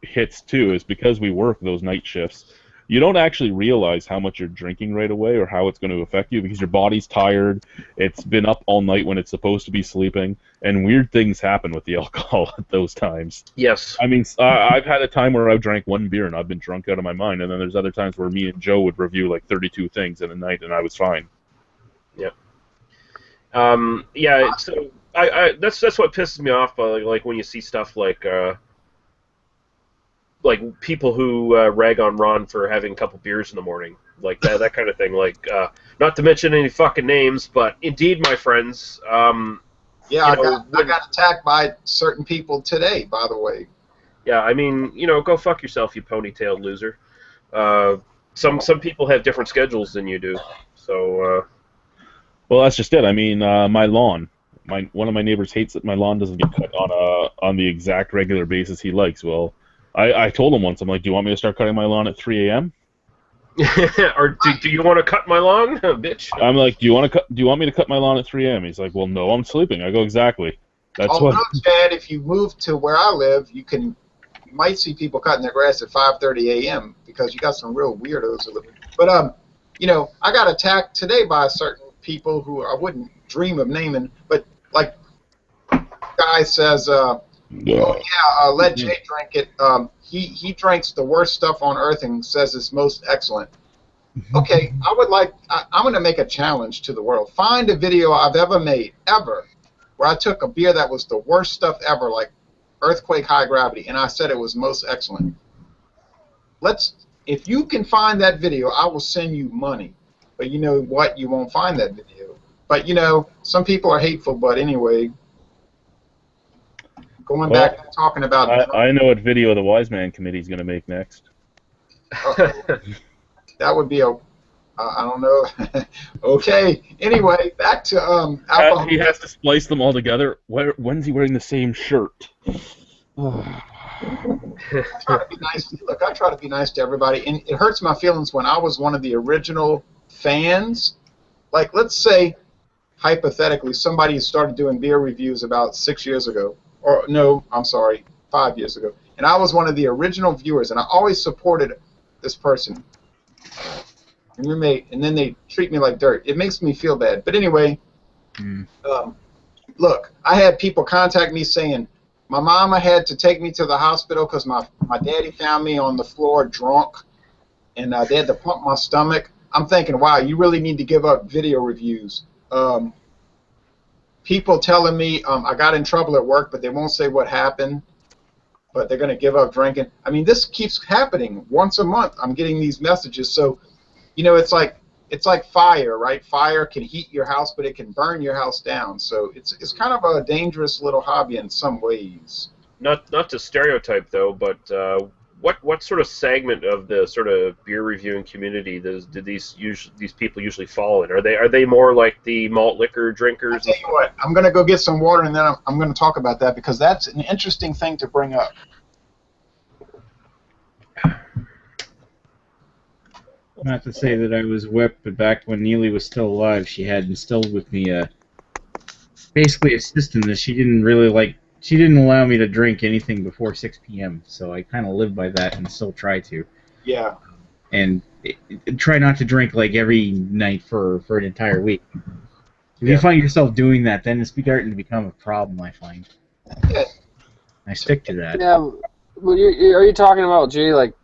hits too is because we work those night shifts, you don't actually realize how much you're drinking right away or how it's going to affect you because your body's tired, it's been up all night when it's supposed to be sleeping, and weird things happen with the alcohol at those times. Yes. I mean, I've had a time where I've drank 1 beer and I've been drunk out of my mind, and then there's other times where me and Joe would review like 32 things in a night and I was fine. Yeah. Yeah. So that's what pisses me off. Like when you see stuff like people who rag on Ron for having a couple beers in the morning, like that kind of thing. Like not to mention any fucking names, but indeed, my friends. Yeah, I got attacked by certain people today, by the way. Yeah, I mean, go fuck yourself, you ponytailed loser. Some people have different schedules than you do, so. Well, that's just it. I mean, my lawn. One of my neighbors hates that my lawn doesn't get cut on the exact regular basis he likes. Well, I told him once, I'm like, do you want me to start cutting my lawn at 3 a.m.? Or do you want to cut my lawn, bitch? I'm like, do you want me to cut my lawn at 3 a.m.? He's like, well, no, I'm sleeping. I go, exactly. That's what. No, Chad, if you move to where I live, you might see people cutting their grass at 5:30 a.m. because you got some real weirdos that live. But I got attacked today by certain people who I wouldn't dream of naming, but like guy says, Oh yeah, let Jay drink it. He drinks the worst stuff on earth and says it's most excellent. Okay, I'm going to make a challenge to the world. Find a video I've ever made, ever, where I took a beer that was the worst stuff ever, like Earthquake High Gravity, and I said it was most excellent. If you can find that video, I will send you money. But you know what? You won't find that video. But you know, some people are hateful. But anyway, going back to talking about. I know what video the Wise Man Committee is going to make next. That would be I don't know. Okay. Anyway, back to alcohol. He has to splice them all together. When's he wearing the same shirt? I try to be nice. Look, I try to be nice to everybody, and it hurts my feelings when I was one of the original fans. Like, let's say, hypothetically, somebody started doing beer reviews about 6 years ago, or no, I'm sorry, 5 years ago, and I was one of the original viewers, and I always supported this person. And then they treat me like dirt. It makes me feel bad. But anyway, look, I had people contact me saying, my mama had to take me to the hospital because my daddy found me on the floor drunk, and they had to pump my stomach. I'm thinking, wow, you really need to give up video reviews. People telling me I got in trouble at work, but they won't say what happened, but they're going to give up drinking. I mean, this keeps happening. Once a month, I'm getting these messages. So, you know, it's like fire, right? Fire can heat your house, but it can burn your house down. So it's kind of a dangerous little hobby in some ways. Not to stereotype though, but what sort of segment of the sort of beer reviewing community did these people usually fall in? Are they more like the malt liquor drinkers? I'll tell you what, I'm going to go get some water, and then I'm going to talk about that because that's an interesting thing to bring up. Not to say that I was whipped, but back when Neely was still alive, she had instilled with me basically a system that she didn't really like. She didn't allow me to drink anything before 6 p.m., so I kind of live by that and still try to. Yeah. And try not to drink like every night for an entire week. If you find yourself doing that, then it's starting to become a problem, I find. Yeah. I stick to that. Yeah, well, are you talking about, Jay, like,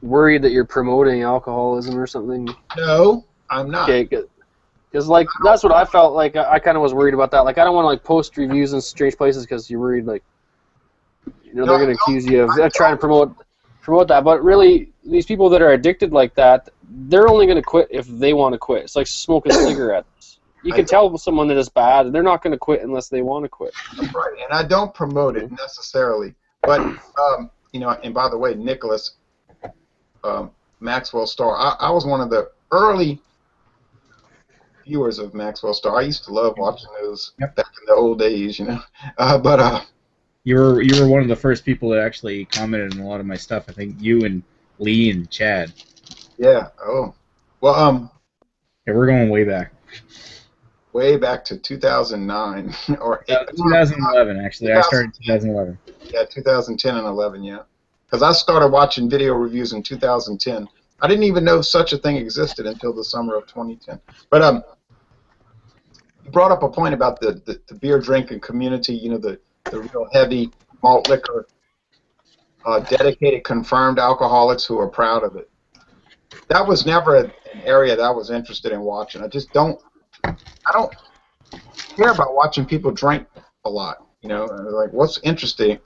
worried that you're promoting alcoholism or something? No, I'm not. Okay, because like that's what I felt like. I kind of was worried about that. Like, I don't want to like post reviews in strange places because you're worried, like, you know, they're going to accuse you of trying to promote that. But really, these people that are addicted like that, they're only going to quit if they want to quit. It's like smoking cigarettes. You can tell someone that it's bad, and they're not going to quit unless they want to quit. Right, and I don't promote it necessarily. But you know, and by the way, Nicholas. Maxwell Star. I was one of the early viewers of Maxwell Star. I used to love watching those back in the old days, you know. But you were one of the first people that actually commented on a lot of my stuff. I think you and Lee and Chad. Yeah. Oh. Well. Yeah, we're going way back. Way back to 2009 or 2011. Actually, I started in 2011. Yeah, 2010 and 11. Yeah. Because I started watching video reviews in 2010. I didn't even know such a thing existed until the summer of 2010. But you brought up a point about the beer drinking community, you know, the real heavy malt liquor, dedicated, confirmed alcoholics who are proud of it. That was never an area that I was interested in watching. I don't care about watching people drink a lot. You know, like, what's interesting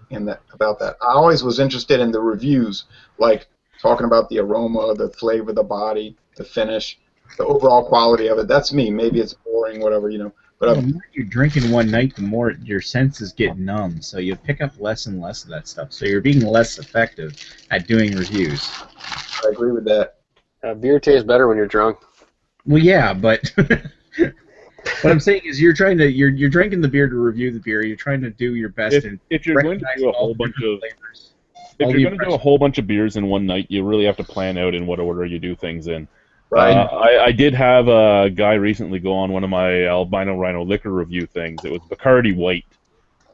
about that? I always was interested in the reviews, like talking about the aroma, the flavor, the body, the finish, the overall quality of it. That's me. Maybe it's boring, whatever, you know. But the more you're drinking one night, the more your senses get numb, so you pick up less and less of that stuff. So you're being less effective at doing reviews. I agree with that. Beer tastes better when you're drunk. Well, yeah, but what I'm saying is you're drinking the beer to review the beer. You're trying to do your best. If you're going to do a whole bunch of flavors, if you're going to do a whole bunch of beers in one night, you really have to plan out in what order you do things in. Right. I did have a guy recently go on one of my Albino Rhino liquor review things. It was Bacardi White.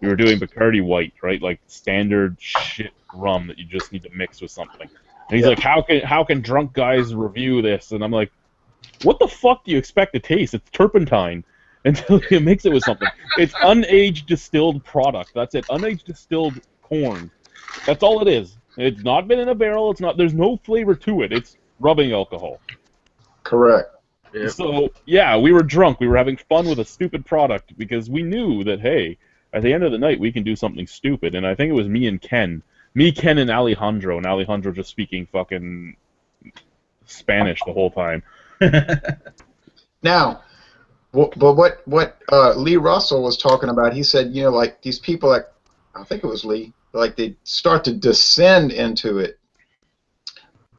We were doing Bacardi White, right? Like standard shit rum that you just need to mix with something. And he's like, how can drunk guys review this? And I'm like, what the fuck do you expect to taste? It's turpentine until you mix it with something. It's unaged distilled product. That's it. Unaged distilled corn. That's all it is. It's not been in a barrel. It's not. There's no flavor to it. It's rubbing alcohol. Correct. Yeah. So yeah, we were drunk. We were having fun with a stupid product because we knew that hey, at the end of the night we can do something stupid. And I think it was me, Ken, and Alejandro just speaking fucking Spanish the whole time. Now, but what Lee Russell was talking about, he said, like these people, like I think it was Lee, like they start to descend into it.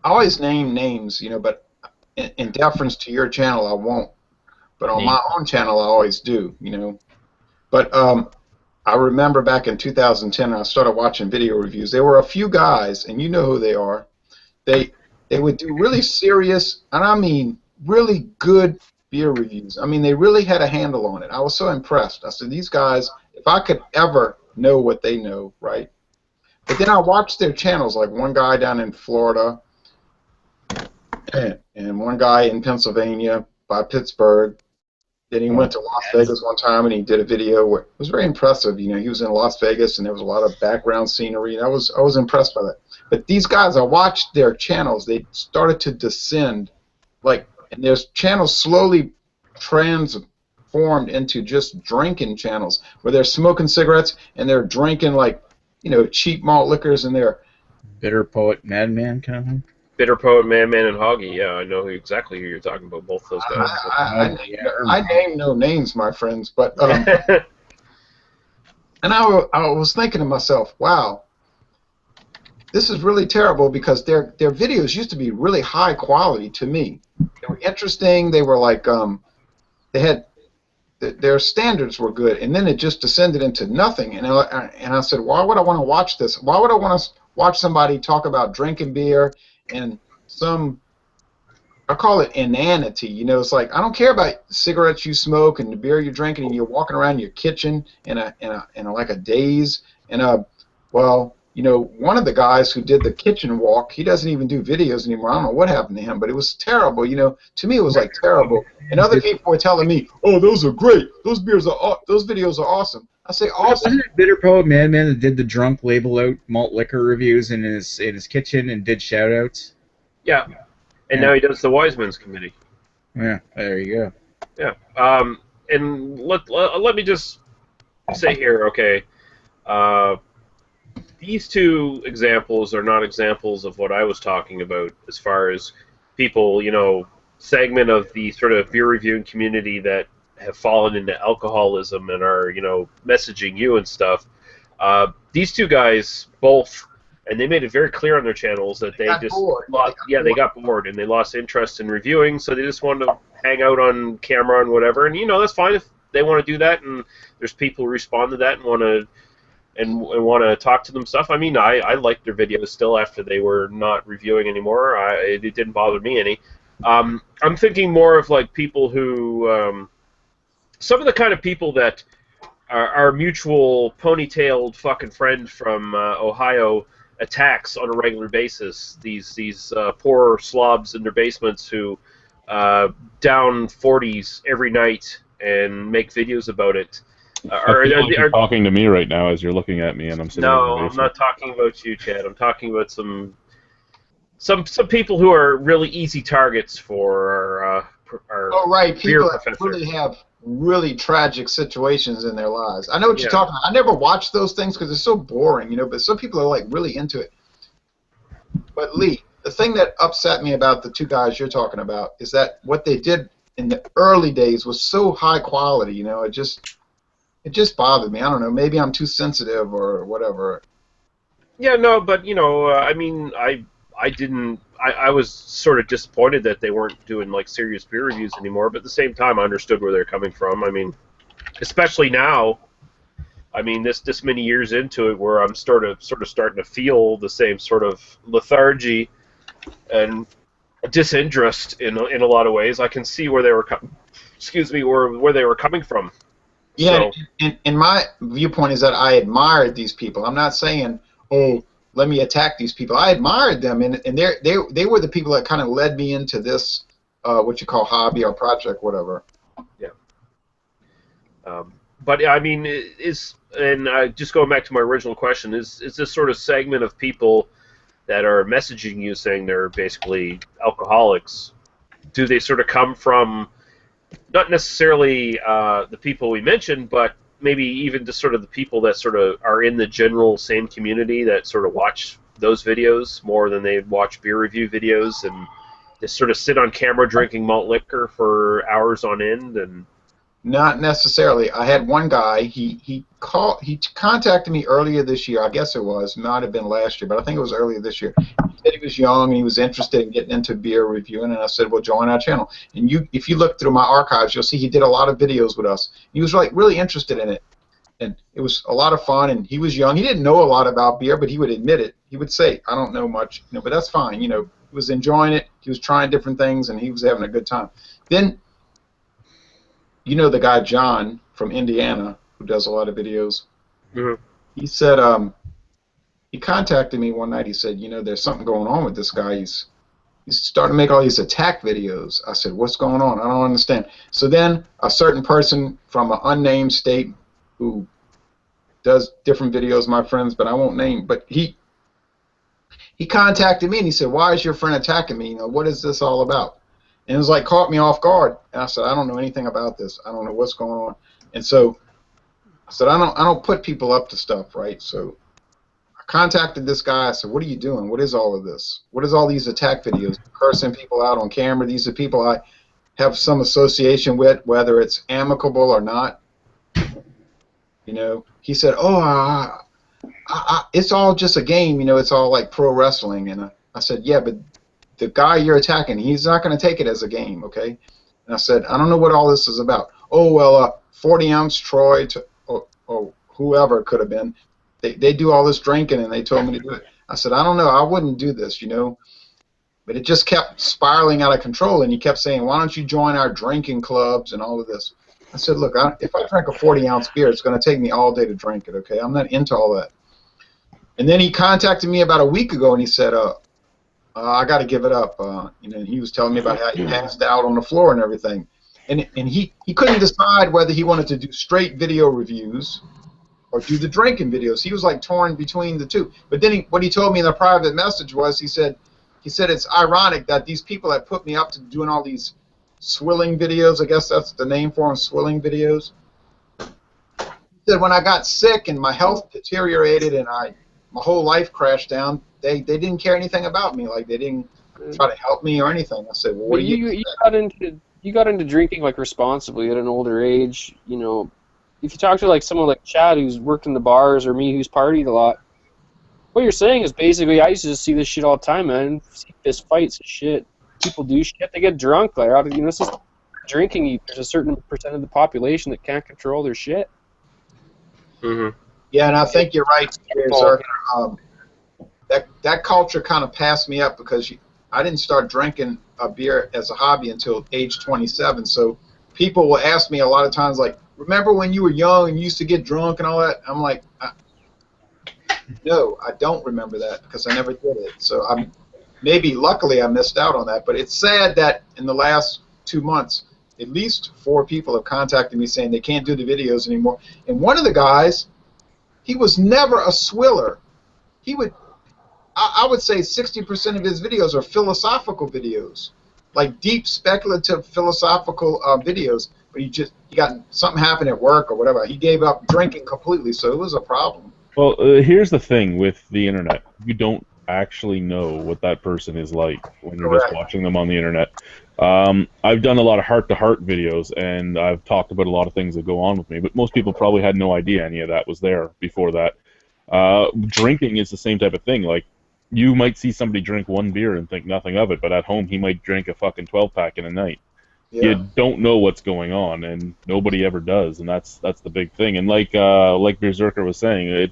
I always name names, but in deference to your channel, I won't. But on my own channel, I always do, But I remember back in 2010, I started watching video reviews. There were a few guys, and you know who they are. They would do really serious, and I mean really good beer reviews. I mean, they really had a handle on it. I was so impressed. I said, these guys, if I could ever know what they know, right? But then I watched their channels, like one guy down in Florida, and one guy in Pennsylvania by Pittsburgh. Then he went to Las Vegas one time and he did a video where it was very impressive. He was in Las Vegas and there was a lot of background scenery. And I was impressed by that. But these guys, I watched their channels. They started to descend, and their channels slowly transformed into just drinking channels where they're smoking cigarettes and they're drinking cheap malt liquors and they're Bitter Poet Madman kind of thing. Bitter Poet, Madman, and Hoggy. Yeah, I know exactly who you're talking about. Both those guys. I name no names, my friends, but and I was thinking to myself, wow, this is really terrible because their videos used to be really high quality to me. They were interesting. They were they had their standards were good, and then it just descended into nothing. And I said, why would I want to watch this? Why would I want to watch somebody talk about drinking beer and I call it inanity. It's like I don't care about cigarettes you smoke and the beer you're drinking and you're walking around your kitchen in a daze. And one of the guys who did the kitchen walk, he doesn't even do videos anymore. I don't know what happened to him, but it was terrible. To me it was terrible. And other people were telling me, "Oh, those are great. Those videos are awesome." I say awesome. Wasn't it Bitter Poet Madman that did the drunk label out malt liquor reviews in his kitchen and did shout outs? Yeah. And now he does the Wiseman's Committee. Yeah, there you go. Yeah. And let me just say here, okay, these two examples are not examples of what I was talking about as far as people, segment of the sort of beer reviewing community that have fallen into alcoholism and are, messaging you and stuff. These two guys both, and they made it very clear on their channels that they they got bored and they lost interest in reviewing, so they just wanted to hang out on camera and whatever. And that's fine if they want to do that, and there's people who respond to that and want to talk to them stuff. I mean, I like their videos still after they were not reviewing anymore. It didn't bother me any. I'm thinking more of people who. Some of the kind of people that our mutual ponytailed fucking friend from Ohio attacks on a regular basis. These poor slobs in their basements who down 40s every night and make videos about it. You're talking to me right now as you're looking at me, and I'm sitting. No, I'm not talking about you, Chad. I'm talking about some people who are really easy targets for our people that really have really tragic situations in their lives. I know what you're talking about. I never watch those things because it's so boring, but some people are really into it. But Lee, the thing that upset me about the two guys you're talking about is that what they did in the early days was so high quality, it just bothered me. I don't know, maybe I'm too sensitive or whatever. Yeah, no, but I mean, I was sort of disappointed that they weren't doing serious beer reviews anymore, but at the same time I understood where they're coming from. I mean, especially now, I mean this many years into it where I'm sort of starting to feel the same sort of lethargy and disinterest in a lot of ways. I can see where they were where they were coming from. Yeah, so, in my viewpoint is that I admired these people. I'm not saying, oh, let me attack these people. I admired them, and they were the people that kind of led me into this, what you call hobby or project, whatever. Yeah. but I mean, just going back to my original question, is this sort of segment of people that are messaging you saying they're basically alcoholics? Do they sort of come from not necessarily the people we mentioned, but maybe even just sort of the people that sort of are in the general same community that sort of watch those videos more than they watch beer review videos, and just sort of sit on camera drinking malt liquor for hours on end? And Not necessarily. I had one guy. He contacted me earlier this year. I guess it might have been last year, but I think it was earlier this year. He said he was young and he was interested in getting into beer reviewing, and I said, "Well, join our channel." And if you look through my archives, you'll see he did a lot of videos with us. He was like really interested in it, and it was a lot of fun. And he was young. He didn't know a lot about beer, but he would admit it. He would say, "I don't know much," but that's fine. He was enjoying it. He was trying different things, and he was having a good time. Then the guy John from Indiana who does a lot of videos. Mhm. He said he contacted me one night. He said, there's something going on with this guy. He's starting to make all these attack videos. I said, what's going on? I don't understand. So then a certain person from an unnamed state who does different videos, my friends, but I won't name, but he contacted me and he said, why is your friend attacking me? What is this all about? And it was like caught me off guard. And I said, I don't know anything about this. I don't know what's going on. And so I said, I don't put people up to stuff, right? So I contacted this guy. I said, what are you doing? What is all of this? What is all these attack videos? Cursing people out on camera. These are people I have some association with, whether it's amicable or not. He said, oh, it's all just a game. It's all like pro wrestling. And I said, yeah, but the guy you're attacking, he's not going to take it as a game, okay? And I said, I don't know what all this is about. Oh, well, 40-ounce Troy, or whoever it could have been, they do all this drinking, and they told me to do it. I said, I don't know. I wouldn't do this, But it just kept spiraling out of control, and he kept saying, why don't you join our drinking clubs and all of this? I said, look, if I drink a 40-ounce beer, it's going to take me all day to drink it, okay? I'm not into all that. And then he contacted me about a week ago, and he said, I got to give it up. He was telling me about how he passed out on the floor and everything. And he couldn't decide whether he wanted to do straight video reviews or do the drinking videos. He was like torn between the two. But then what he told me in a private message was he said it's ironic that these people that put me up to doing all these swilling videos, I guess that's the name for them, swilling videos. He said when I got sick and my health deteriorated and my whole life crashed down, they didn't care anything about me. Like they didn't try to help me or anything. I said, well, what do you got into drinking like responsibly at an older age. If you talk to like someone like Chad who's worked in the bars or me who's partied a lot, what you're saying is basically I used to just see this shit all the time, man. See fist fights and shit. People do shit. They get drunk. Like it's just drinking. There's a certain percent of the population that can't control their shit. Mm-hmm. Yeah, and I think you're right, sir. That culture kind of passed me up because I didn't start drinking a beer as a hobby until age 27. So people will ask me a lot of times, like, remember when you were young and you used to get drunk and all that? I'm like, no, I don't remember that because I never did it. So luckily I missed out on that. But it's sad that in the last 2 months, at least 4 people have contacted me saying they can't do the videos anymore. And one of the guys, he was never a swiller. I would say 60% of his videos are philosophical videos, like deep speculative philosophical videos. But he got something happened at work or whatever. He gave up drinking completely, so it was a problem. Well, here's the thing with the internet. You don't actually know what that person is like when you're just watching them on the internet. I've done a lot of heart-to-heart videos, and I've talked about a lot of things that go on with me, but most people probably had no idea any of that was there before that. Drinking is the same type of thing. Like, you might see somebody drink one beer and think nothing of it, but at home he might drink a fucking 12-pack in a night. Yeah. You don't know what's going on, and nobody ever does, and that's the big thing. And like Berserker was saying,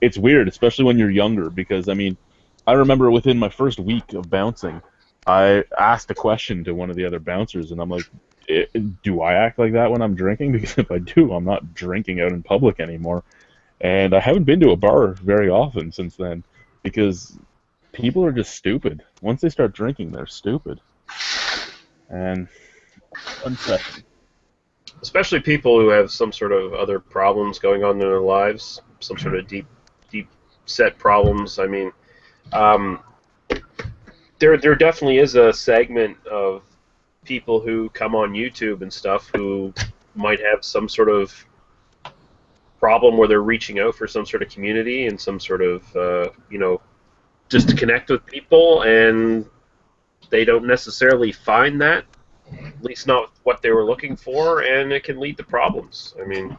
it's weird, especially when you're younger, because I remember within my first week of bouncing, I asked a question to one of the other bouncers, and I'm like, do I act like that when I'm drinking? Because if I do, I'm not drinking out in public anymore. And I haven't been to a bar very often since then, because people are just stupid. Once they start drinking, they're stupid. And unsettling. especially people who have some sort of other problems going on in their lives, some sort of deep set problems. I mean, um, there definitely is a segment of people who come on YouTube and stuff who might have some sort of problem where they're reaching out for some sort of community and some sort of just to connect with people, and they don't necessarily find that, at least not what they were looking for, and it can lead to problems. I mean,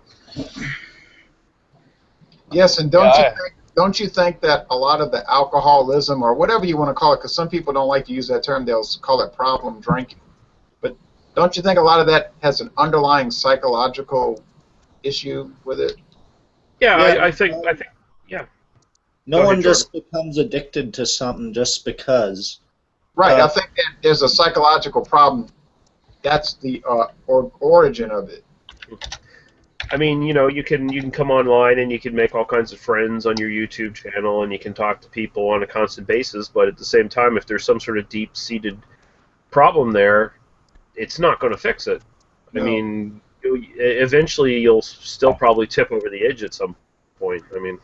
Yes, and don't you think that a lot of the alcoholism or whatever you want to call it, because some people don't like to use that term, they'll call it problem drinking. But don't you think a lot of that has an underlying psychological issue with it? yeah, Yeah, I think, yeah. No Go ahead, one just becomes addicted to something just because. Right, I think that there's a psychological problem. That's the origin of it. I mean, you can come online and you can make all kinds of friends on your YouTube channel, and you can talk to people on a constant basis. But at the same time, if there's some sort of deep-seated problem there, it's not going to fix it. No. I mean, eventually you'll still probably tip over the edge at some point. I mean,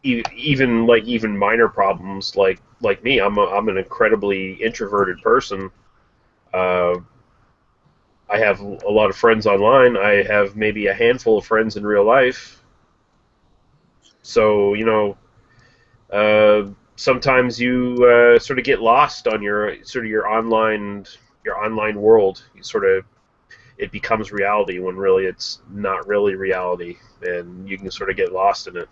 even minor problems like me, I'm an incredibly introverted person. I have a lot of friends online. I have maybe a handful of friends in real life. So sometimes you sort of get lost on your online world. It becomes reality when really it's not really reality, and you can sort of get lost in it.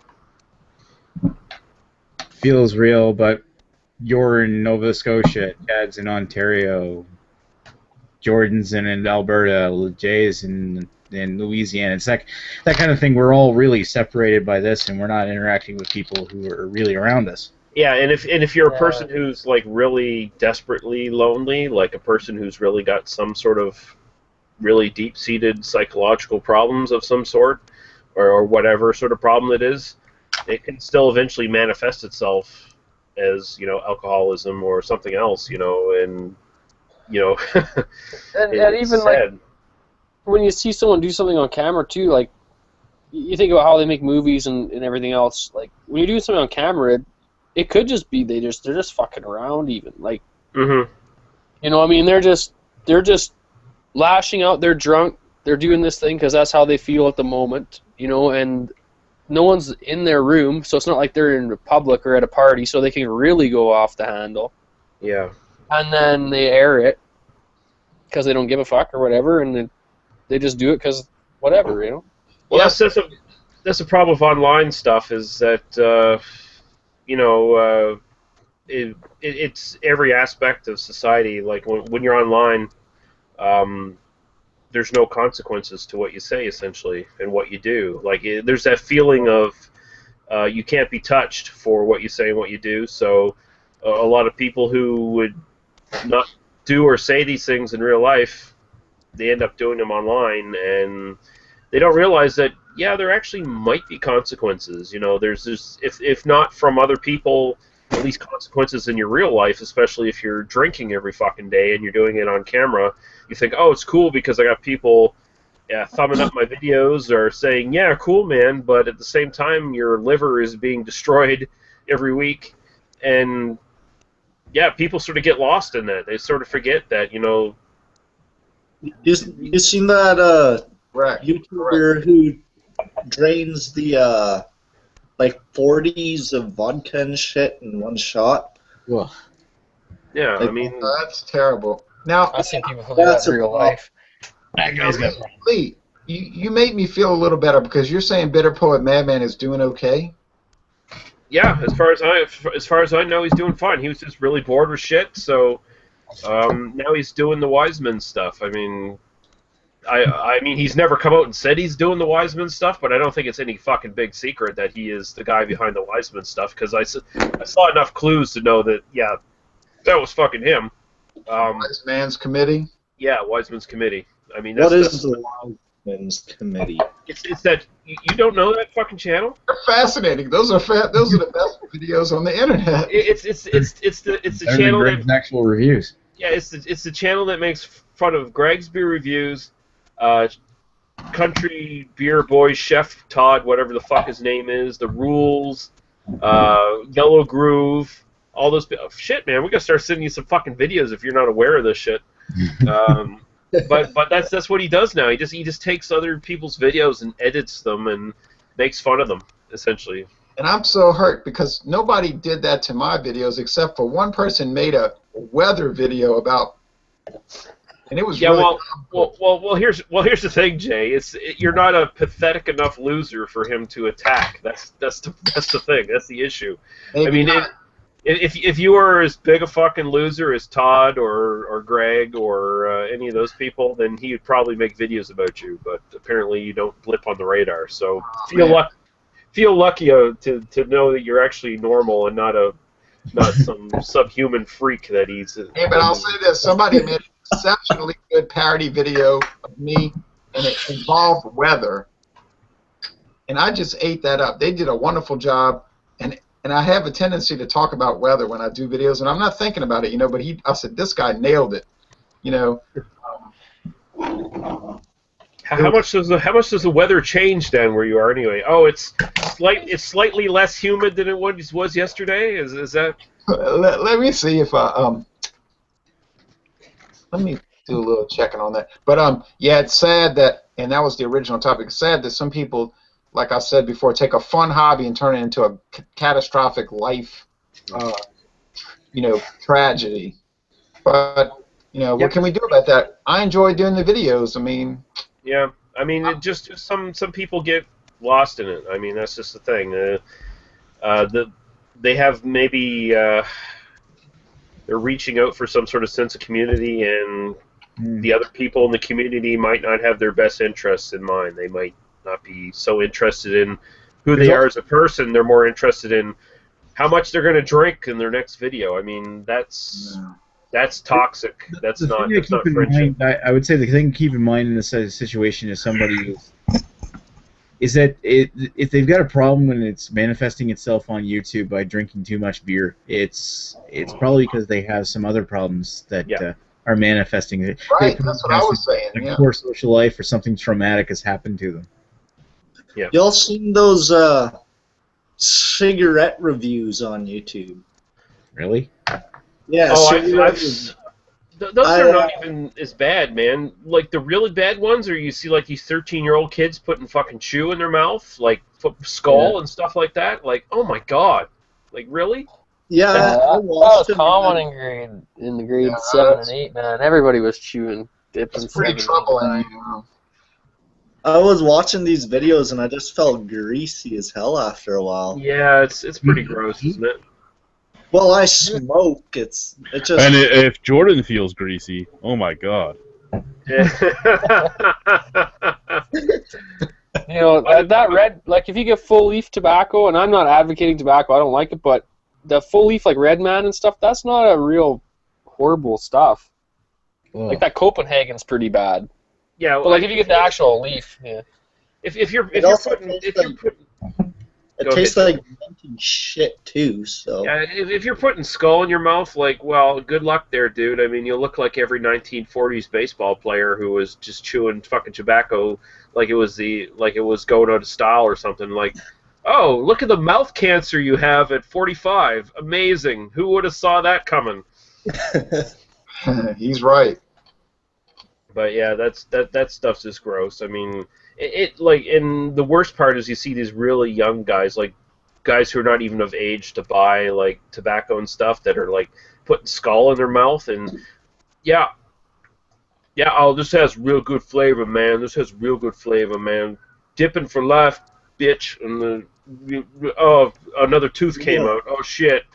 Feels real, but you're in Nova Scotia, Chad's in Ontario, Jordan's in Alberta, Jay's in Louisiana. It's that kind of thing. We're all really separated by this, and we're not interacting with people who are really around us. Yeah, and if you're a person who's like really desperately lonely, like a person who's really got some sort of really deep-seated psychological problems of some sort, or whatever sort of problem it is, it can still eventually manifest itself as alcoholism or something else, and and even like when you see someone do something on camera too, like you think about how they make movies and everything else. Like when you're doing something on camera, it could just be they're just fucking around, even like I mean they're just lashing out. They're drunk. They're doing this thing because that's how they feel at the moment, and no one's in their room, so it's not like they're in public or at a party, so they can really go off the handle. Yeah. And then they air it because they don't give a fuck or whatever, and they just do it because whatever, Well, that's a problem with online stuff, is that it's every aspect of society. Like when you're online, there's no consequences to what you say, essentially, and what you do. Like there's that feeling of you can't be touched for what you say and what you do. So a lot of people who would not do or say these things in real life, they end up doing them online, and they don't realize that there actually might be consequences. There's this, if not from other people, at least consequences in your real life, especially if you're drinking every fucking day and you're doing it on camera. You think, oh, it's cool because I got people thumbing up my videos or saying, yeah, cool, man, but at the same time, your liver is being destroyed every week, and people sort of get lost in that. They sort of forget that, You seen that YouTuber who drains the like 40s of vodka and shit in one shot? Well, yeah, like, I mean, That's terrible. Now, I've seen people who do that in real life. Lee, you made me feel a little better because you're saying Bitter Poet Madman is doing okay. yeah, as far as I know, he's doing fine. He was just really bored with shit, so now he's doing the Wiseman stuff. I mean, he's never come out and said he's doing the Wiseman stuff, but I don't think it's any fucking big secret that he is the guy behind the Wiseman stuff, because I saw enough clues to know that, that was fucking him. Wiseman's Committee? Yeah, Wiseman's Committee. I mean, what is the Wiseman's Committee? It's that you don't know that fucking channel? They're fascinating. Those are the best videos on the internet. It's the they're channel the great actual reviews. Yeah, it's the channel that makes fun of Greg's beer reviews, uh, Country Beer Boy Chef Todd, whatever the fuck his name is, the rules, Yellow Groove, all those shit, man. We gotta start sending you some fucking videos if you're not aware of this shit. But that's what he does now. He just takes other people's videos and edits them and makes fun of them essentially. And I'm so hurt because nobody did that to my videos except for one person made a weather video about, and it was Yeah, really well. Here's the thing, Jay. You're not a pathetic enough loser for him to attack. That's the thing. That's the issue. maybe I mean, not. if you were as big a fucking loser as Todd or Greg or any of those people, then he would probably make videos about you. But apparently, you don't blip on the radar. So feel lucky to know that you're actually normal and not some subhuman freak that he's. Hey, but I'll say this: somebody made an exceptionally good parody video of me, and it involved weather, and I just ate that up. They did a wonderful job, and I have a tendency to talk about weather when I do videos, and I'm not thinking about it, But I said this guy nailed it, How much does the weather change then where you are anyway? Oh, it's slightly less humid than it was yesterday. Is that? Let me see if I let me do a little checking on that. But yeah, it's sad that, and that was the original topic. It's sad that some people, like I said before, take a fun hobby and turn it into a catastrophic life, tragedy. But what can we do about that? I enjoy doing the videos. I mean. Yeah, I mean, it just some people get lost in it. I mean, that's just the thing. They have maybe they're reaching out for some sort of sense of community, and the other people in the community might not have their best interests in mind. They might not be so interested in who they are as a person. They're more interested in how much they're going to drink in their next video. I mean, that's toxic. That's not friendship. I would say the thing to keep in mind in this situation is somebody is that if they've got a problem when it's manifesting itself on YouTube by drinking too much beer, it's probably because they have some other problems that are manifesting. Right, that's what I was saying. Their poor social life or something traumatic has happened to them. Yeah. Y'all seen those cigarette reviews on YouTube? Really? Yeah. Those are not even as bad, man. Like the really bad ones, or you see like these 13-year-old kids putting fucking chew in their mouth, like skull and stuff like that. Like, oh my god, like really? Yeah, that was common in the grade 7 and 8, man. Everybody was chewing, dipping. It's pretty troubling. I was watching these videos and I just felt greasy as hell after a while. Yeah, it's pretty gross, isn't it? Well, I smoke. It just. And if Jordan feels greasy, oh my god. That red, like if you get full leaf tobacco, and I'm not advocating tobacco, I don't like it, but the full leaf like Red Man and stuff, that's not a real horrible stuff. Oh. Like that Copenhagen's pretty bad. Yeah, well, but like if you get the actual leaf, yeah. If you're putting it tastes like minty shit too. So yeah, if you're putting skull in your mouth, like, well, good luck there, dude. I mean, you look like every 1940s baseball player who was just chewing fucking tobacco like it was going out of style or something. Like, oh, look at the mouth cancer you have at 45. Amazing. Who would have saw that coming? He's right. But yeah, that stuff's just gross. I mean, and the worst part is you see these really young guys, like guys who are not even of age to buy like tobacco and stuff, that are like putting skull in their mouth, and oh, this has real good flavor, man. This has real good flavor, man. Dipping for life, bitch. And another tooth came out. Oh shit,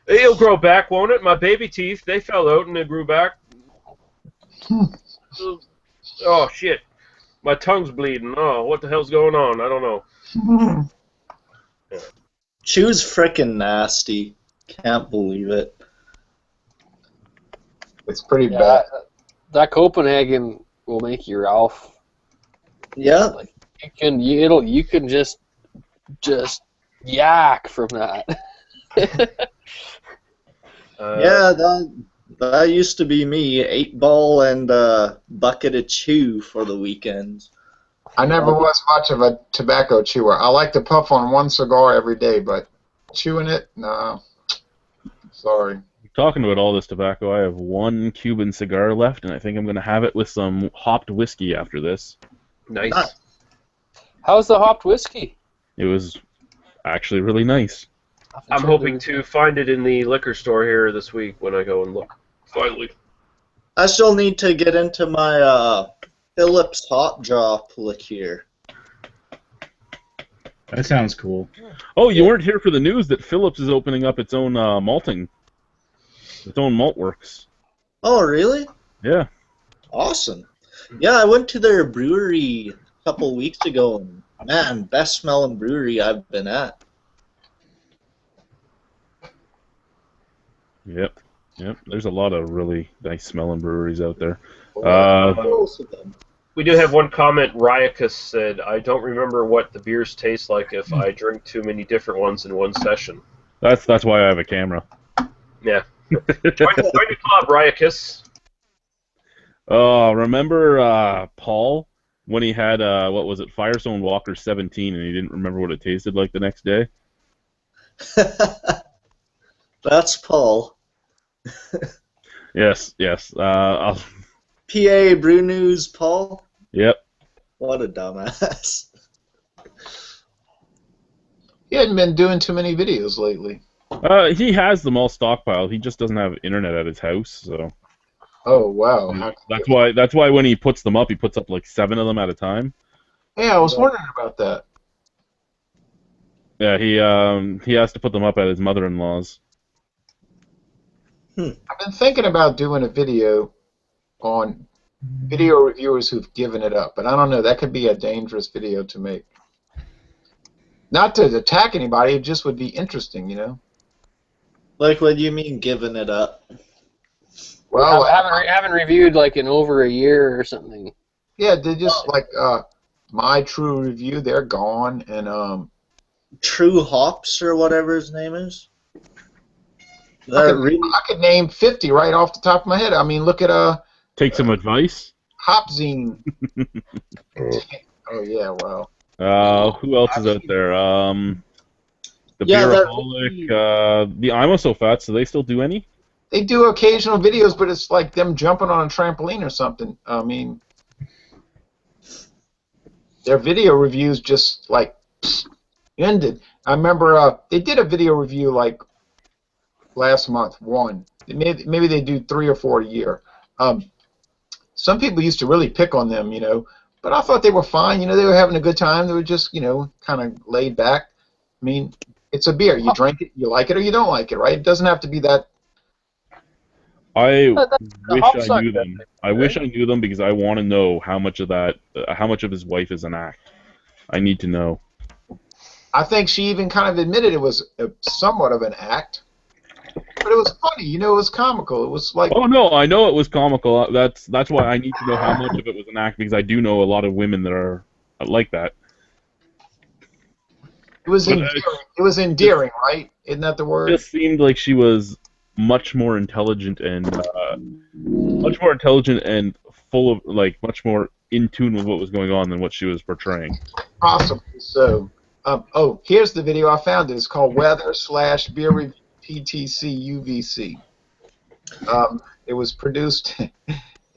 it'll grow back, won't it? My baby teeth, they fell out and they grew back. Oh shit, my tongue's bleeding. Oh, what the hell's going on? I don't know. Chew's frickin' nasty. Can't believe it. It's pretty bad. That Copenhagen will make you Ralph. Yeah. Like you can just yak from that. Yeah, That used to be me, 8-ball and bucket of chew for the weekends. I never was much of a tobacco chewer. I like to puff on one cigar every day, but chewing it, no. Sorry. Talking about all this tobacco, I have one Cuban cigar left, and I think I'm going to have it with some hopped whiskey after this. Nice. How's the hopped whiskey? It was actually really nice. I'm hoping to find it in the liquor store here this week when I go and look. Finally. I still need to get into my Phillips Hot Drop liqueur. That sounds cool. Oh, you weren't here for the news that Phillips is opening up its own malting, its own malt works. Oh, really? Yeah. Awesome. Yeah, I went to their brewery a couple weeks ago, and man, best smelling brewery I've been at. Yep. Yep. There's a lot of really nice smelling breweries out there. Most of them. We do have one comment. Ryacus said, I don't remember what the beers taste like if I drink too many different ones in one session. That's why I have a camera. Yeah. Join the club, Ryacus. Oh, remember Paul when he had what was it, Firestone Walker 17, and he didn't remember what it tasted like the next day? That's Paul. Yes. I'll... PA Brew News, Paul. Yep. What a dumbass. He hadn't been doing too many videos lately. He has them all stockpiled. He just doesn't have internet at his house, so. Oh, wow. That's why when he puts them up, he puts up like 7 of them at a time. Yeah, I was wondering about that. Yeah, he has to put them up at his mother-in-law's. I've been thinking about doing a video on video reviewers who've given it up, but I don't know. That could be a dangerous video to make. Not to attack anybody, it just would be interesting, you know? Like, what do you mean giving it up? Well, I haven't reviewed like in over a year or something. yeah, they just like My True Review, they're gone, and True Hops or whatever his name is? I could name 50 right off the top of my head. I mean, look at Take some advice. Hopzine. Oh yeah, well. Who else is out there? The Yeah, Beeraholic, the I'm So Fat. So they still do any? They do occasional videos, but it's like them jumping on a trampoline or something. I mean, their video reviews just like ended. I remember they did a video review like last month. One, maybe they do 3 or 4 a year. Some people used to really pick on them, you know, but I thought they were fine. You know, they were having a good time. They were just, you know, kind of laid back. I mean, it's a beer. You drink it, you like it, or you don't like it, right? It doesn't have to be that. I wish I knew them. I wish I knew them because I want to know how much of that, how much of his wife is an act. I need to know. I think she even kind of admitted it was somewhat of an act, but it was funny. You know, it was comical. It was like. Oh no, I know it was comical. That's why I need to know how much of it was an act because I do know a lot of women that are like that. It was endearing. It was endearing, right? Isn't that the word? It just seemed like she was much more intelligent and full of much more in tune with what was going on than what she was portraying. Possibly so. Oh, here's the video I found. It's called Weather/Beer Review PTC UVC. It was produced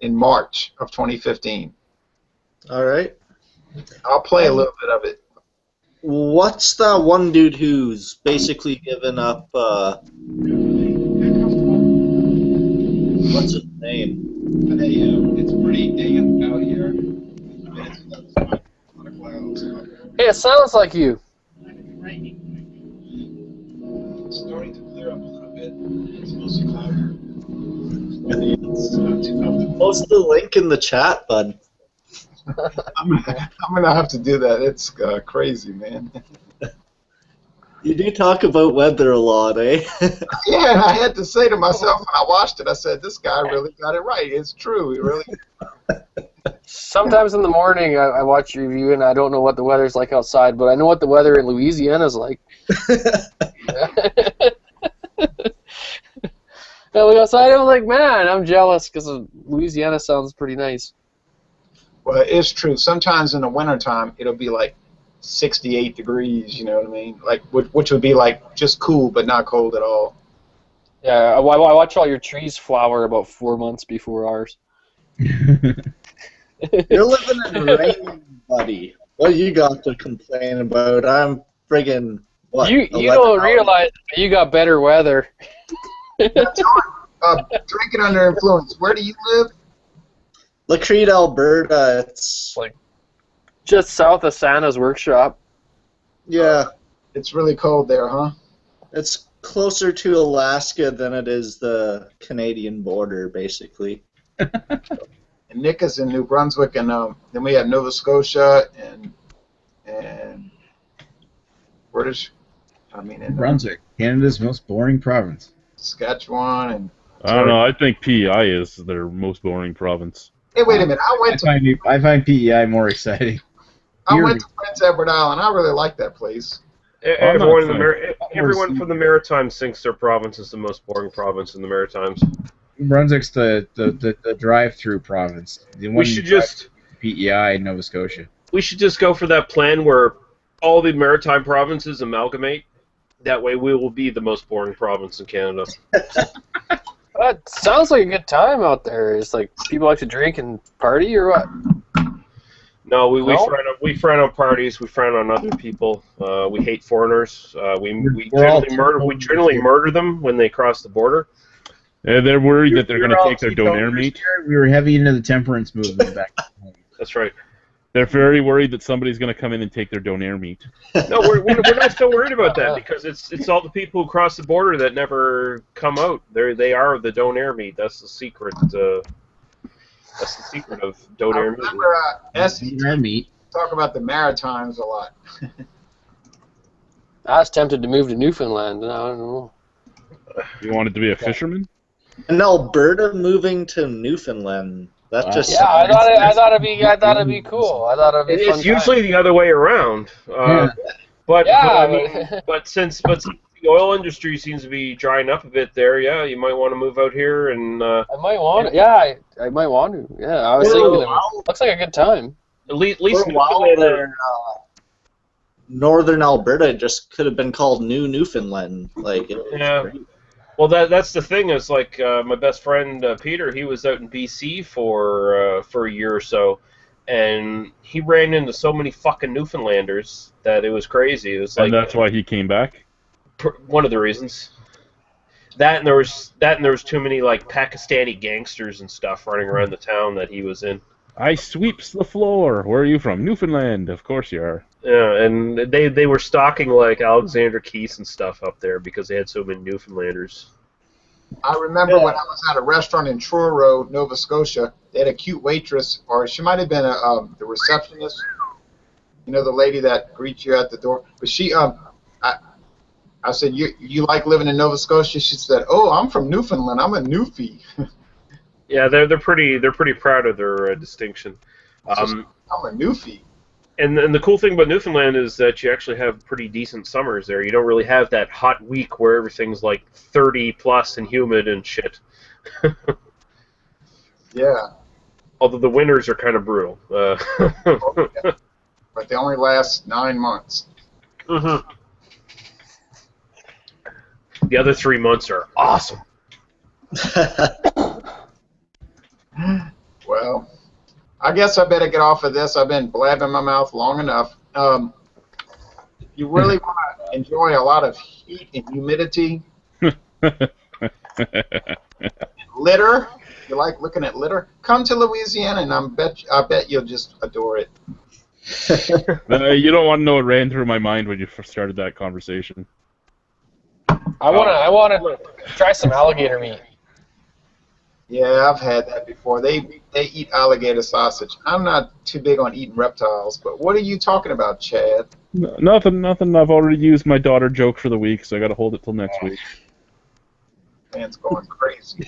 in March of 2015. All right. I'll play a little bit of it. What's that one dude who's basically given up, what's his name? It's pretty damp out here. Hey, it sounds like you. It's starting to clear up a little bit. It's mostly cloudy. It's not too comfortable. Post the link in the chat, bud. I'm gonna have to do that. It's crazy, man. You do talk about weather a lot, eh? Yeah, and I had to say to myself when I watched it, I said, "This guy really got it right. It's true. He really." Sometimes in the morning I watch your review and I don't know what the weather's like outside, but I know what the weather in Louisiana's like. Billy outside. I'm like, man, I'm jealous because Louisiana sounds pretty nice. Well, it's true. Sometimes in the wintertime, it'll be like 68 degrees, you know what I mean? Like, which would be like just cool, but not cold at all. Yeah, I watch all your trees flower about 4 months before ours. You're living in rain, buddy. What you got to complain about? I'm friggin' what? You 11 don't hours. realize that you got better weather. Drinking under influence. Where do you live? Lacrete, Alberta. It's Like, just south of Santa's workshop. yeah, It's really cold there, huh? it's closer to Alaska than it is the Canadian border, basically. And Nick is in New Brunswick, and then we have Nova Scotia and British. I mean, in Brunswick, Canada's most boring province. Saskatchewan, and I don't know. I think PEI is their most boring province. hey, wait a minute. I find PEI more exciting. I went to Prince Edward Island. I really like that place. Everyone, saying- everyone from the Maritimes thinks their province is the most boring province in the Maritimes. New Brunswick's the drive-through province. The one We should just PEI in Nova Scotia. go for that plan where all the maritime provinces amalgamate. That way, we will be the most boring province in Canada. That sounds like a good time out there. It's like people like to drink and party, or what? No, we No? frown on parties. We frown on other people. We hate foreigners. We We're all generally murder them when they cross the border. They're worried that they're going to We're all take their teetotalers donair meat. here. We were heavy into the temperance movement back then. That's right. They're very worried that somebody's going to come in and take their donair meat. No, we're not so worried about that because it's all the people who cross the border that never come out. They are the donair meat. That's the secret. That's the secret of I donair meat. remember Our meat. talk about the Maritimes a lot. I was tempted to move to Newfoundland. I don't know. You wanted to be a fisherman? In Alberta, moving to Newfoundland. That just Yeah, I thought it'd be cool. I thought it'd be fun. It's usually the other way around. But since the oil industry seems to be drying up a bit there, yeah, you might want to move out here and I might want to. Yeah, I might want to. Yeah, I was thinking it looks like a good time. at least for a while there, northern Alberta just could have been called New Newfoundland. Like, it was Yeah. great. Well, that's the thing. Is like my best friend Peter. He was out in BC for a year or so, and he ran into so many fucking Newfoundlanders that it was crazy. It was like And that's why he came back? one of the reasons. That and there was too many like Pakistani gangsters and stuff running around the town that he was in. I sweeps the floor. Where are you from? Newfoundland. Of course you are. Yeah, and they were stalking like Alexander Keith and stuff up there because they had so many Newfoundlanders. I remember when I was at a restaurant in Truro, Nova Scotia, they had a cute waitress, or she might have been the receptionist. You know, the lady that greets you at the door. But she, I said, you like living in Nova Scotia? She said, oh, I'm from Newfoundland. I'm a Newfie. Yeah, they're pretty proud of their distinction. I'm a Newfie. And the cool thing about Newfoundland is that you actually have pretty decent summers there. You don't really have that hot week where everything's like 30 plus and humid and shit. Yeah. Although the winters are kind of brutal. Yeah. But they only last 9 months. The other 3 months are awesome. Well, I guess I better get off of this. I've been blabbing my mouth long enough. If you really want to enjoy a lot of heat and humidity, litter, you like looking at litter, come to Louisiana, and I bet you'll just adore it. You don't want to know what ran through my mind when you first started that conversation. I want to try some alligator meat. Yeah, I've had that before. They eat alligator sausage. I'm not too big on eating reptiles, but what are you talking about, Chad? Nothing. I've already used my daughter joke for the week, so I got to hold it till next week. Man's going crazy.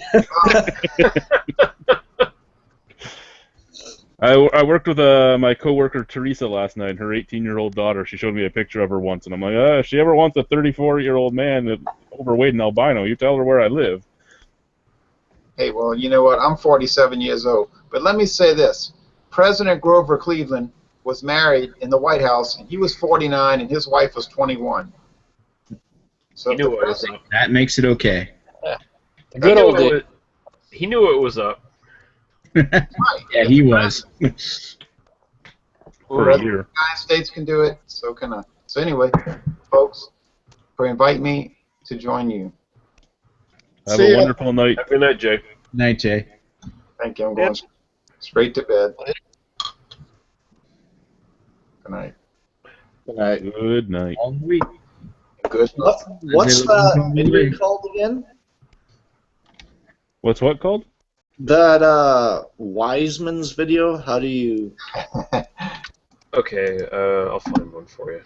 I worked with my coworker Teresa last night. Her 18-year-old daughter. She showed me a picture of her once, and I'm like, if she ever wants a 34-year-old man that's overweight and albino, you tell her where I live. Hey, well, you know what? I'm 47 years old. But let me say this. President Grover Cleveland was married in the White House, and he was 49, and his wife was 21. So He if knew the what was president, up. That makes it okay. The good old days. He knew it was up. Yeah, he was. For a the year. United States can do it, so can I. So anyway, folks, for invite me to join you. Have See a ya. wonderful night. Have a good night, Jay. Night, Jay. Thank you. I'm going straight to bed. Good night. Good night. Good night. All week. Good luck. What's that video called again? What's what called? That Wiseman's video. How do you? Okay, I'll find one for you.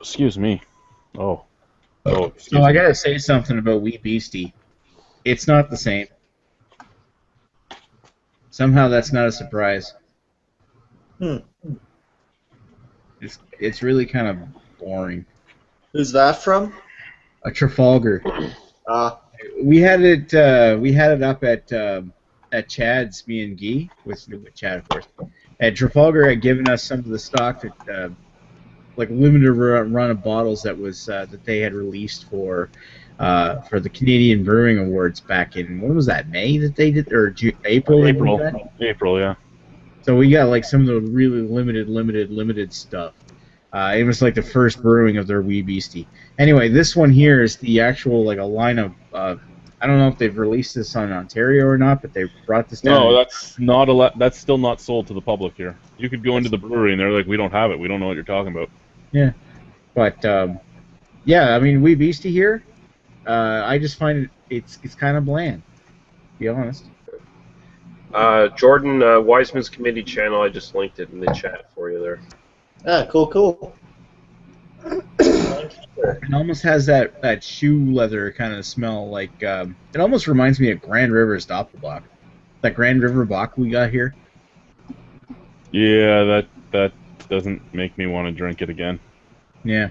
Excuse me. Oh. So I gotta say something about Wee Beastie. It's not the same. Somehow that's not a surprise. It's really kind of boring. Who's that from? A Trafalgar. We had it up at Chad's, me and Guy, with Chad of course. And Trafalgar had given us some of the stock that like limited run of bottles that was that they had released for the Canadian Brewing Awards back in, when was that, May that they did, or April? April, yeah. So we got like some of the really limited stuff. It was like the first brewing of their Wee Beastie. Anyway, this one here is the actual, like, a line of. I don't know if they've released this on Ontario or not, but they brought this down. No, that's not that's still not sold to the public here. You could go into the brewery and they're like, "We don't have it. We don't know what you're talking about." Yeah, but yeah, I mean, Wee Beastie here. I just find it's kind of bland, to be honest. Jordan Wiseman's committee channel. I just linked it in the chat for you there. Yeah, cool. It almost has that shoe leather kind of smell. Like it almost reminds me of Grand River's Doppelbock. That Grand River Bock we got here. Yeah, that doesn't make me want to drink it again. Yeah.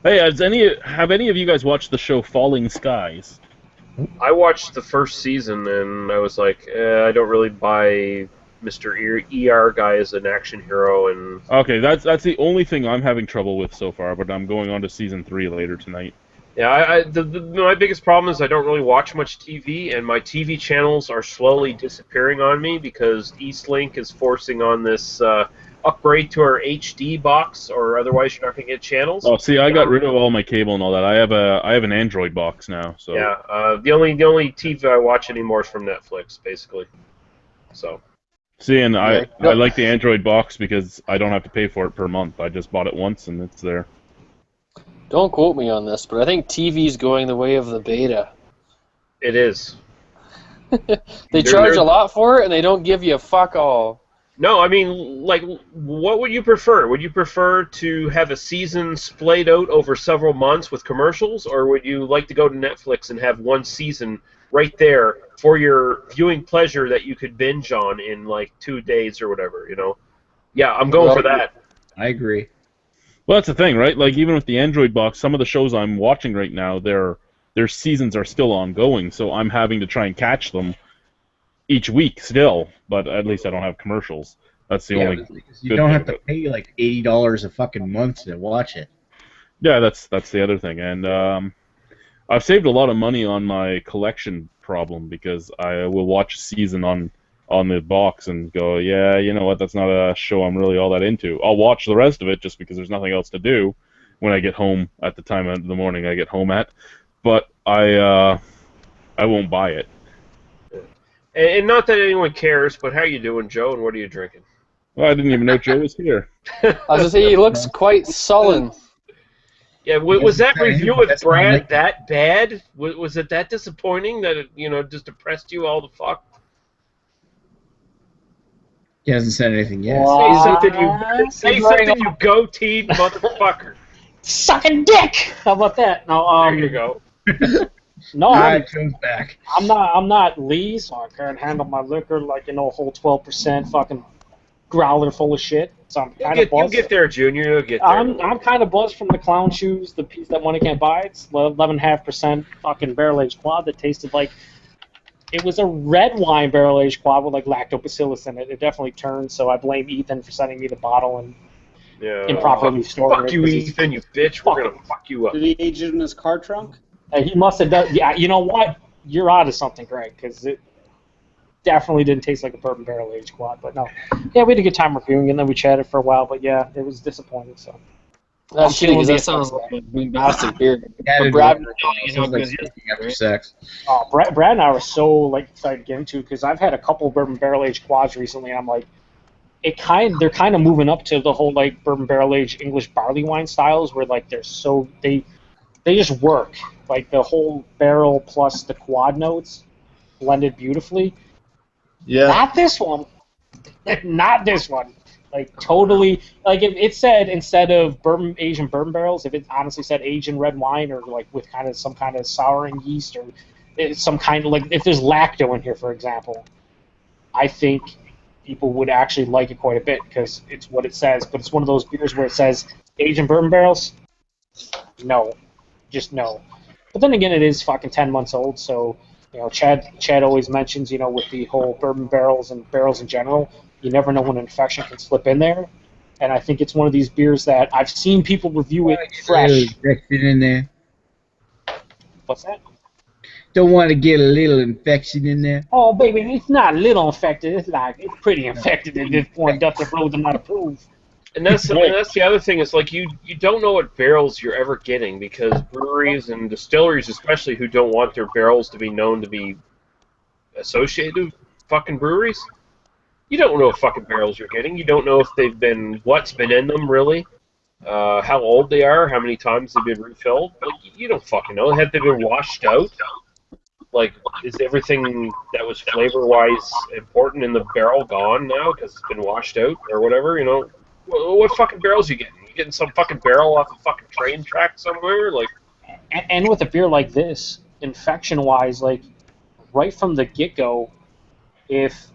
Hey, have any of you guys watched the show Falling Skies? I watched the first season and I was like, I don't really buy Mr. ER guy as an action hero. And Okay, that's the only thing I'm having trouble with so far, but I'm going on to season 3 later tonight. yeah, my biggest problem is I don't really watch much TV, and my TV channels are slowly disappearing on me because Eastlink is forcing on this upgrade to our HD box, or otherwise you're not going to get channels. Oh, see, I got rid of all my cable and all that. I have an Android box now. So yeah, the only TV I watch anymore is from Netflix, basically. So. see, and I like the Android box because I don't have to pay for it per month. I just bought it once and it's there. Don't quote me on this, but I think TV's going the way of the beta. It is. They charge a lot for it, and they don't give you fuck all. No, I mean, like, what would you prefer? Would you prefer to have a season splayed out over several months with commercials, or would you like to go to Netflix and have one season right there for your viewing pleasure that you could binge on in, like, 2 days or whatever, you know? Yeah, I'm going for that. I agree. Well, that's the thing, right? Like, even with the Android box, some of the shows I'm watching right now, their seasons are still ongoing, so I'm having to try and catch them each week still, but at least I don't have commercials. That's the only. You don't have to pay like $80 a fucking month to watch it. Yeah, that's the other thing, and I've saved a lot of money on my collection problem because I will watch a season on the box and go, yeah, you know what, that's not a show I'm really all that into. I'll watch the rest of it just because there's nothing else to do when I get home at the time of the morning I get home at, but I won't buy it. And not that anyone cares, but how you doing, Joe, and what are you drinking? Well, I didn't even know Joe was here. I was gonna say he looks quite sullen. Yeah, was that review with Brad that bad? Was it that disappointing that it, just depressed you all the fuck? He hasn't said anything yet. Say something, you goateed motherfucker. Sucking dick. How about that? No, there you go. No, back. I'm not Lee, so I can't handle my liquor like whole 12% fucking growler full of shit. So I'm kind of You'll buzzed. get there, Junior. You'll get there. I'm kind of buzzed from the clown shoes, the piece that money can't buy. It's 11.5% fucking barrel aged quad that tasted like it was a red wine barrel aged quad with like lactobacillus in it. It definitely turned. So I blame Ethan for sending me the bottle and improperly storing it. Fuck you, Ethan, you bitch. We're gonna fuck you up. Did he age it in his car trunk? He must have done. Yeah, you know what? You're onto something, Greg, because it definitely didn't taste like a bourbon barrel aged quad. But no, yeah, we had a good time reviewing, and then we chatted for a while. But yeah, it was disappointing. So That's shitty because that sounds like a bombastic beer. Yeah, But Brad, sounds like speaking after sex. Brad and I were so like excited to get into because I've had a couple bourbon barrel aged quads recently. And I'm like, they're kind of moving up to the whole like bourbon barrel aged English barley wine styles where like they just work. Like the whole barrel plus the quad notes blended beautifully. Yeah. Not this one. Not this one. Like totally. Like if it said instead of Asian bourbon barrels, if it honestly said Asian red wine or like with kind of some kind of souring yeast or some kind of like if there's lacto in here, for example, I think people would actually like it quite a bit because it's what it says. But it's one of those beers where it says Asian bourbon barrels. No, just no. But then again, it is fucking 10 months old, so you know, Chad always mentions, you know, with the whole bourbon barrels and barrels in general, you never know when an infection can slip in there. And I think it's one of these beers that I've seen people review it fresh. Infection in there. What's that? Don't want to get a little infection in there. Oh, baby, it's not a little infected. It's pretty infected at this point. Dr. Rhodes not approved. And that's the other thing is like you don't know what barrels you're ever getting because breweries and distilleries especially who don't want their barrels to be known to be associated with fucking breweries, you don't know what fucking barrels you're getting. You don't know if they've been what's been in them really, how old they are, how many times they've been refilled. Like you don't fucking know. Have they been washed out? Like is everything that was flavor wise important in the barrel gone now because it's been washed out or whatever? You know. What fucking barrels you getting? You getting some fucking barrel off a fucking train track somewhere? Like, and with a beer like this, infection-wise, like right from the get-go, if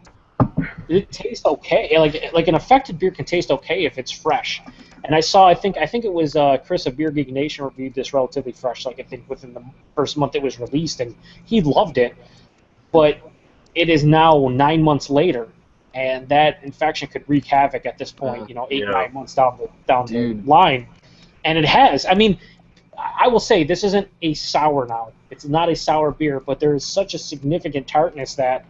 it tastes okay, like an affected beer can taste okay if it's fresh. And I think it was Chris of Beer Geek Nation reviewed this relatively fresh, like I think within the first month it was released, and he loved it. But it is now 9 months later. And that infection could wreak havoc at this point, you know, 9 months down the line. And it has. I mean, I will say this isn't a sour now. It's not a sour beer, but there is such a significant tartness that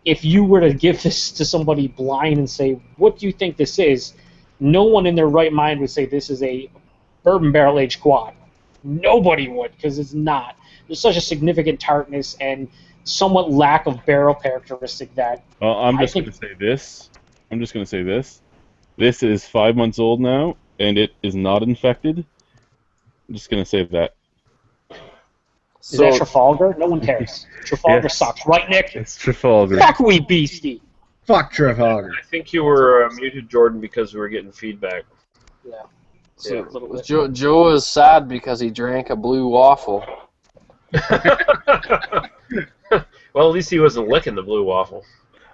if you were to give this to somebody blind and say, what do you think this is? No one in their right mind would say this is a bourbon barrel aged quad. Nobody would, because it's not. There's such a significant tartness and somewhat lack of barrel characteristic that. Well, I'm just going to say this. This is 5 months old now, and it is not infected. I'm just going to say that. Is that Trafalgar? No one cares. Trafalgar sucks, right, Nick? It's Trafalgar. Fuck we beastie. Fuck Trafalgar. I think you were muted, Jordan, because we were getting feedback. Yeah. So Joe is sad because he drank a blue waffle. Well, at least he wasn't licking the blue waffle.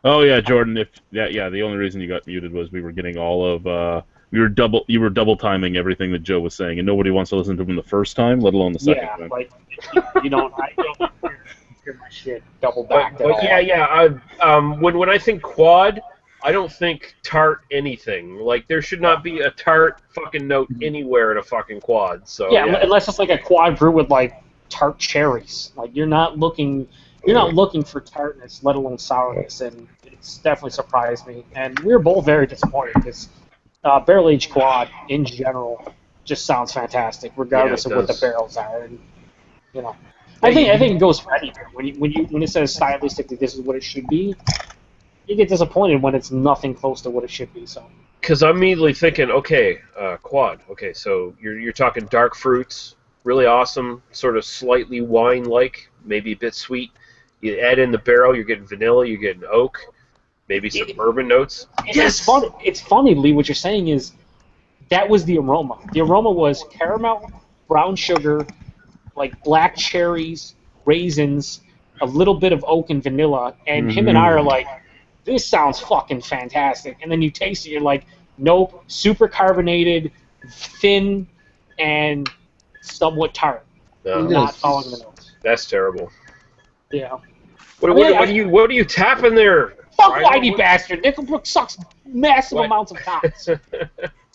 Oh yeah, Jordan. The only reason you got muted was we were getting all of you were double timing everything that Joe was saying, and nobody wants to listen to him the first time, let alone the second time. Yeah, like I don't hear my shit double back. But when I think quad, I don't think tart anything. Like there should not be a tart fucking note anywhere in a fucking quad. So yeah, unless it's like a quad brew with like tart cherries. Like you're not looking for tartness, let alone sourness, and it's definitely surprised me. And we were both very disappointed because barrel aged quad in general just sounds fantastic, regardless of what the barrels are. And you know, I think it goes for any beer. When it says stylistically this is what it should be, you get disappointed when it's nothing close to what it should be. So. Because I'm immediately thinking, okay, quad. Okay, so you're talking dark fruits, really awesome, sort of slightly wine-like, maybe a bit sweet. You add in the barrel, you're getting vanilla, you're getting oak, maybe some bourbon notes. Yes. It's funny, Lee. What you're saying is that was the aroma. The aroma was caramel, brown sugar, like black cherries, raisins, a little bit of oak and vanilla. And him and I are like, this sounds fucking fantastic. And then you taste it, you're like, nope, super carbonated, thin, and somewhat tart. No, Not following the notes. that's terrible. Yeah. What are you tapping there? Fuck Rhino? Whitey bastard. Nickelbrook sucks massive What? amounts of cocks.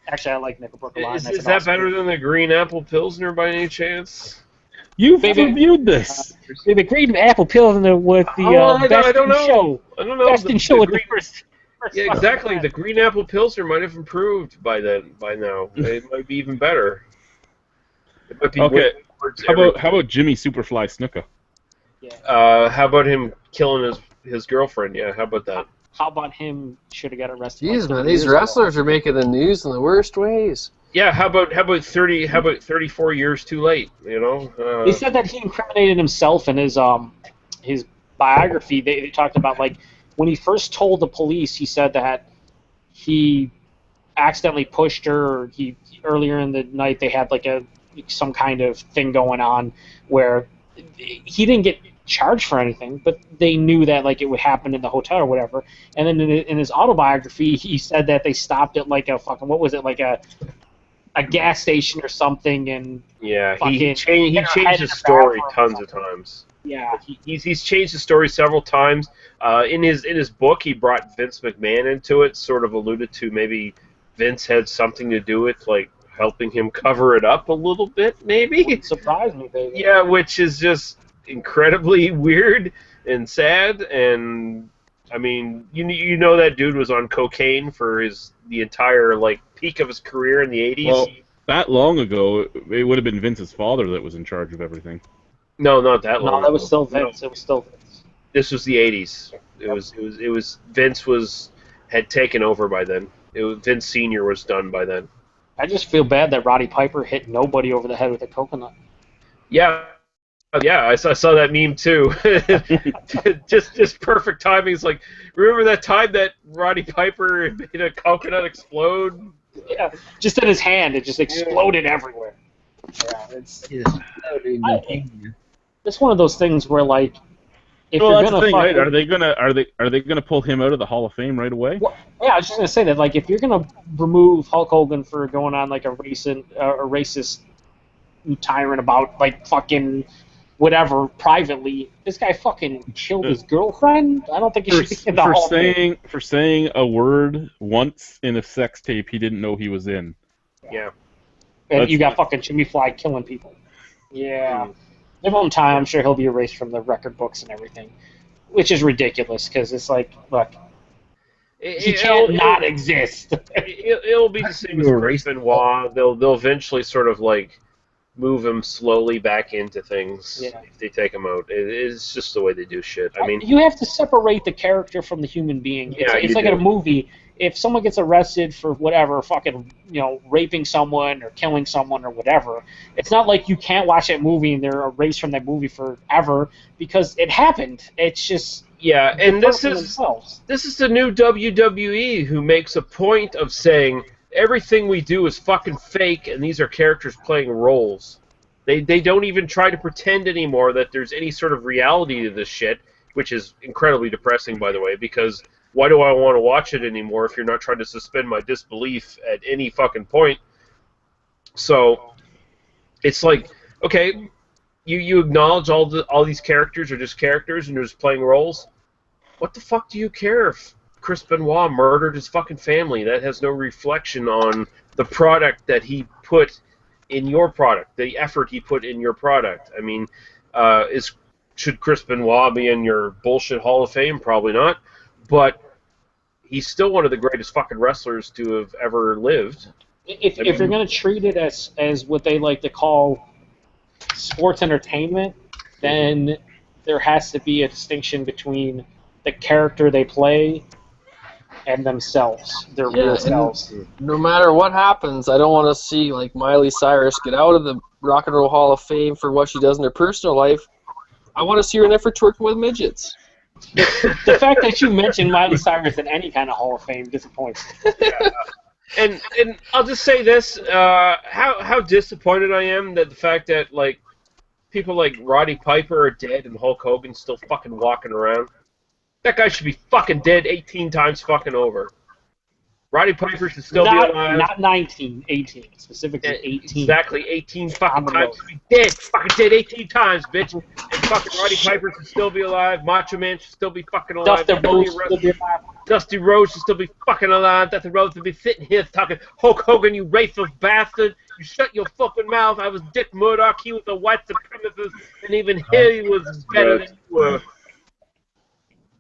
Actually, I like Nickelbrook a lot. Is that better than the Green Apple Pilsner by any chance? You've Maybe- reviewed this. The Green Apple Pilsner with the I best don't in know. show. I don't know. Best in show at the first. Yeah, exactly. The Green Apple Pilsner might have improved by now. It might be even better. It might be Okay. words How every- about Jimmy Superfly Snuka? how about him killing his girlfriend? Yeah, how about that? How about him should have got arrested? Jeez, like man, 30 these years ago. wrestlers are making the news in the worst ways. Yeah, how about 34 years too late? You know. They said that he incriminated himself in his biography. They talked about like when he first told the police, he said that he accidentally pushed her. Or earlier in the night they had like some kind of thing going on where he didn't get charged for anything, but they knew that like it would happen in the hotel or whatever. And then in his autobiography, he said that they stopped at like a fucking what was it like a gas station or something, and Yeah, fucking he changed hide in his the story bathroom or tons of something. times. yeah, He's changed the story several times. In his book, he brought Vince McMahon into it, sort of alluded to maybe Vince had something to do with like helping him cover it up a little bit, maybe. wouldn't surprise me, baby. Yeah, which is just incredibly weird and sad. And I mean, you know that dude was on cocaine for the entire like peak of his career in the 80s. Well, that long ago, it would have been Vince's father that was in charge of everything. No, not that long. No, that was ago. still Vince. It was still Vince. This was the 80s. It was Vince had taken over by then. Vince Senior was done by then. I just feel bad that Roddy Piper hit nobody over the head with a coconut. Yeah, I saw that meme too. just perfect timing. It's like, remember that time that Roddy Piper made a coconut explode? Yeah, just in his hand, it just exploded everywhere. Yeah, it's one of those things where like, if Well, you're that's the gonna thing, right? fucking- Are they gonna pull him out of the Hall of Fame right away? Well, yeah, I was just gonna say that like if you're gonna remove Hulk Hogan for going on like a racist tyrant about like fucking whatever privately, this guy fucking killed his girlfriend. I don't think he should be in the Hall of Fame. For saying a word once in a sex tape he didn't know he was in. Yeah. And you got fucking Jimmy Fly killing people. Yeah. Give him time. I'm sure he'll be erased from the record books and everything, which is ridiculous because it's like, look, he can't not exist. It'll be the same as Chris Benoit. They'll eventually sort of like move him slowly back into things if they take him out. It's just the way they do shit. I mean, you have to separate the character from the human being. Yeah, It's you like do. in a movie. If someone gets arrested for whatever, fucking, raping someone or killing someone or whatever, it's not like you can't watch that movie and they're erased from that movie forever because it happened. It's just yeah, and the this person is themselves. the new WWE who makes a point of saying everything we do is fucking fake and these are characters playing roles. They don't even try to pretend anymore that there's any sort of reality to this shit, which is incredibly depressing, by the way, because why do I want to watch it anymore if you're not trying to suspend my disbelief at any fucking point? So it's like, okay, you acknowledge all these characters are just characters and they're just playing roles. What the fuck do you care if Chris Benoit murdered his fucking family? That has no reflection on the product that he put in your product, the effort he put in your product. I mean, should Chris Benoit be in your bullshit Hall of Fame? Probably not. But he's still one of the greatest fucking wrestlers to have ever lived. If you're going to treat it as what they like to call sports entertainment, then there has to be a distinction between the character they play and themselves, their real and selves. no matter what happens, I don't want to see like Miley Cyrus get out of the Rock and Roll Hall of Fame for what she does in her personal life. I want to see her in there for twerking with midgets. The fact that you mentioned Miley Cyrus in any kind of Hall of Fame disappoints me. And I'll just say this: how disappointed I am that the fact that like people like Roddy Piper are dead and Hulk Hogan's still fucking walking around. That guy should be fucking dead 18 times fucking over. Roddy Piper should still be alive. Not 19, 18. Specifically 18. Exactly, 18 fucking times. Should be dead. Fucking dead 18 times, bitch. And fucking Roddy Piper should still be alive. Macho Man should still be fucking alive. Dusty Rhodes should still be fucking alive. Dusty Rhodes should be sitting here talking, Hulk Hogan, you racist bastard. You shut your fucking mouth. I was Dick Murdoch. He was a white supremacist. And even he was better than you were.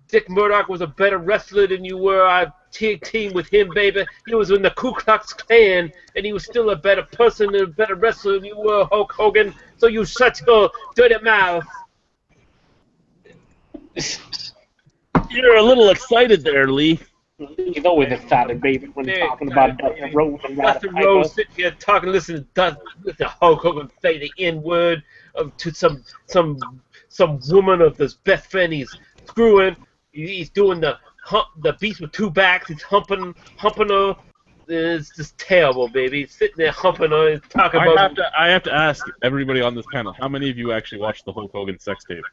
Dick Murdoch was a better wrestler than you were. I teamed with him, baby. He was in the Ku Klux Klan, and he was still a better person and a better wrestler than you were, Hulk Hogan. So you shut your dirty mouth. You're a little excited there, Lee. You know we're excited, baby, when talking about Dusty Rhodes and Roddy Dusty Rhodes sitting here talking, listen to Hulk Hogan say the N-word to some woman of his best friend he's screwing. He's doing the beast with two backs. He's humping her. It's just terrible, baby. He's sitting there humping her. He's talking about. I have to ask everybody on this panel, how many of you actually watched the Hulk Hogan sex tape?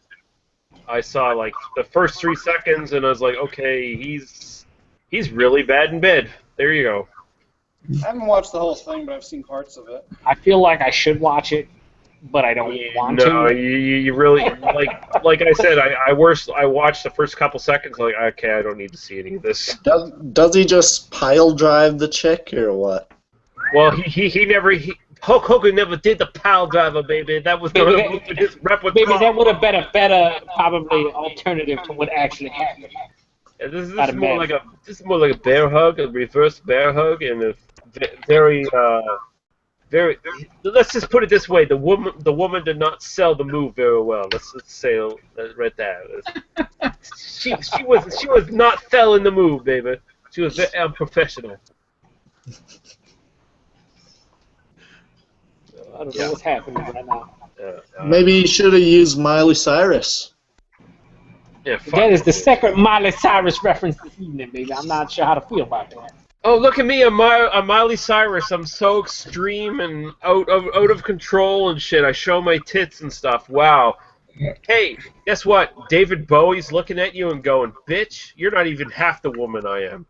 I saw like the first 3 seconds, and I was like, okay, he's really bad in bed. There you go. I haven't watched the whole thing, but I've seen parts of it. I feel like I should watch it, but I don't want to. No, you really like I said. I watched the first couple seconds. Like, okay, I don't need to see any of this. Does he just pile drive the chick or what? Well, Hulk Hogan never did the pile driver, baby. That was his repertoire. Maybe that would have been a better, probably, alternative to what actually happened. Yeah, this is more like a bear hug, a reverse bear hug, and a very. Let's just put it this way: the woman did not sell the move very well. Let's say that right there. She was not selling the move, baby. She was very unprofessional. I don't know what's happening right now. Maybe you should have used Miley Cyrus. Yeah, that is the second Miley Cyrus reference this evening, baby. I'm not sure how to feel about that. Oh, look at me! I'm Miley Cyrus. I'm so extreme and out of control and shit. I show my tits and stuff. Wow. Hey, guess what? David Bowie's looking at you and going, "Bitch, you're not even half the woman I am."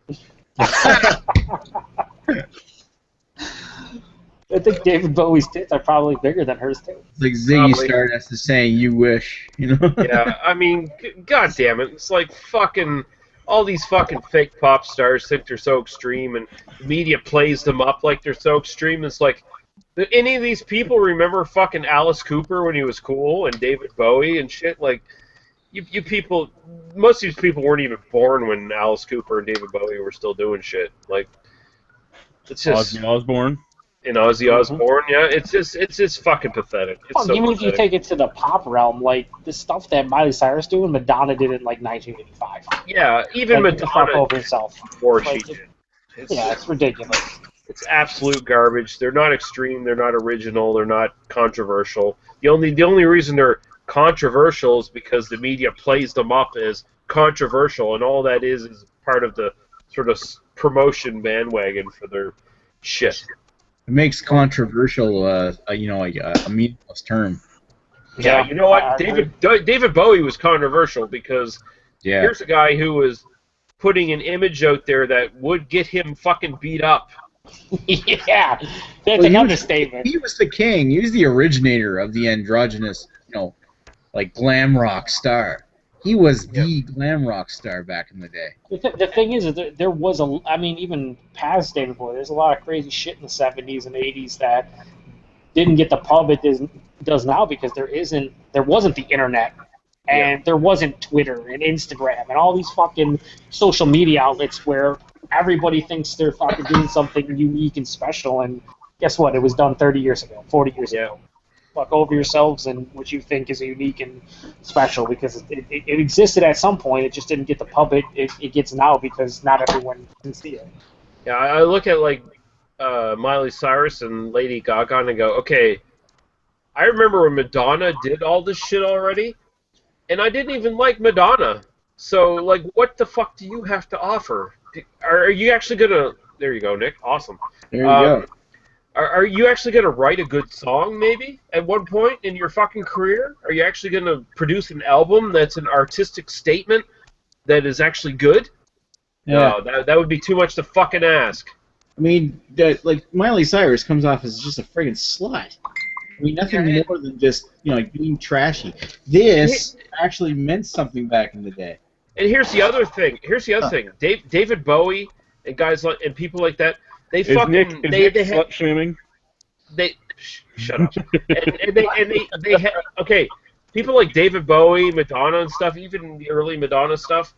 I think David Bowie's tits are probably bigger than hers too. It's like Ziggy Stardust is saying, "You wish," you know. Yeah, I mean, god damn it! It's like fucking. All these fucking fake pop stars think they're so extreme, and the media plays them up like they're so extreme. It's like, do any of these people remember fucking Alice Cooper when he was cool, and David Bowie and shit? Like, you people, most of these people weren't even born when Alice Cooper and David Bowie were still doing shit. Like, it's just Ozzy Osbourne. And Ozzy Osbourne, yeah, it's just fucking pathetic. It's so even pathetic. if you take it to the pop realm, like the stuff that Miley Cyrus did, Madonna did in like 1985. Yeah, even like, Madonna over herself. Before like, she did. It's ridiculous. It's absolute garbage. They're not extreme. They're not original. They're not controversial. The only reason they're controversial is because the media plays them up as controversial, and all that is part of the sort of promotion bandwagon for their shit. It makes controversial, a meaningless term. Yeah, you know what? David Bowie was controversial because here's a guy who was putting an image out there that would get him fucking beat up. Yeah, that's an understatement. He was the king. He was the originator of the androgynous, like glam rock star. He was the glam rock star back in the day. The thing is, there was even past David Bowie, there's a lot of crazy shit in the 70s and 80s that didn't get the pub it does now because there wasn't the internet, and there wasn't Twitter and Instagram and all these fucking social media outlets where everybody thinks they're fucking doing something unique and special, and guess what? It was done 30 years ago, 40 years ago. Fuck over yourselves and what you think is unique and special, because it existed at some point. It just didn't get the pub it gets now because not everyone can see it. Yeah, I look at like Miley Cyrus and Lady Gaga and I go, okay, I remember when Madonna did all this shit already, and I didn't even like Madonna. So like, what the fuck do you have to offer? Are you actually gonna? There you go, Nick. Awesome. There you go. Are you actually going to write a good song, maybe, at one point in your fucking career? Are you actually going to produce an album that's an artistic statement? that is actually good? Yeah. No, that would be too much to fucking ask. I mean, like Miley Cyrus comes off as just a friggin' slut. I mean, nothing more than just like being trashy. This actually meant something back in the day. And here's the other thing. David Bowie and guys like and people like that. They Is fucking Nick they slut shaming? shut up. They had okay. People like David Bowie, Madonna and stuff, even the early Madonna stuff,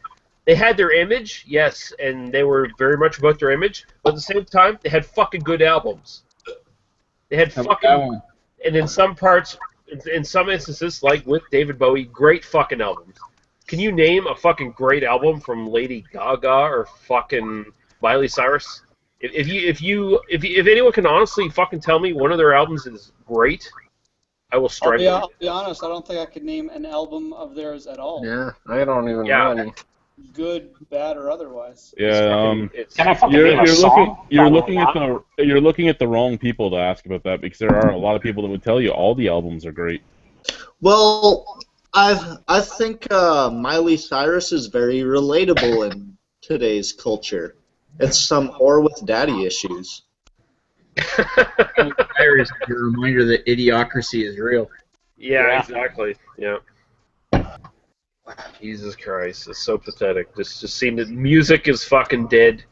they had their image, yes, and they were very much about their image, but at the same time, they had fucking good albums. They had fucking, and in some parts, in some instances, like with David Bowie, great fucking albums. Can you name a fucking great album from Lady Gaga or fucking Miley Cyrus? If anyone can honestly fucking tell me one of their albums is great, I will strike them. I'll be honest, I don't think I could name an album of theirs at all. Yeah, I don't even know any. Good, bad, or otherwise. Yeah, Can I fucking name a song? you're looking at the wrong people to ask about that, because there are a lot of people that would tell you all the albums are great. Well, I think Miley Cyrus is very relatable in today's culture. It's some whore with daddy issues. Cyrus is a reminder that idiocracy is real. Yeah, exactly. Yeah. Jesus Christ, it's so pathetic. Just seeing that music is fucking dead.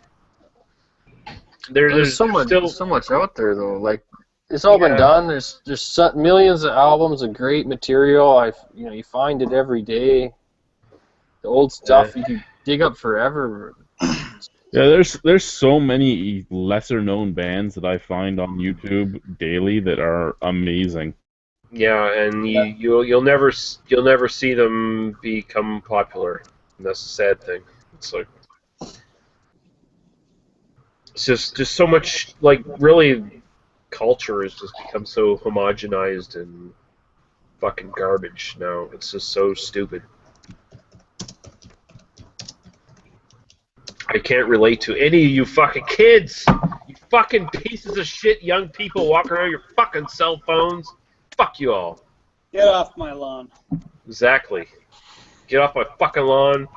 There's so much out there though. Like it's all been done. There's millions of albums of great material. You find it every day. The old stuff you can dig up forever. Yeah, there's so many lesser known bands that I find on YouTube daily that are amazing. Yeah, and you'll never see them become popular. And that's the sad thing. It's like it's just so much, like, really culture has just become so homogenized and fucking garbage now. It's just so stupid. I can't relate to any of you fucking kids. You fucking pieces of shit young people walking around your fucking cell phones. Fuck you all. Get off my lawn. Exactly. Get off my fucking lawn.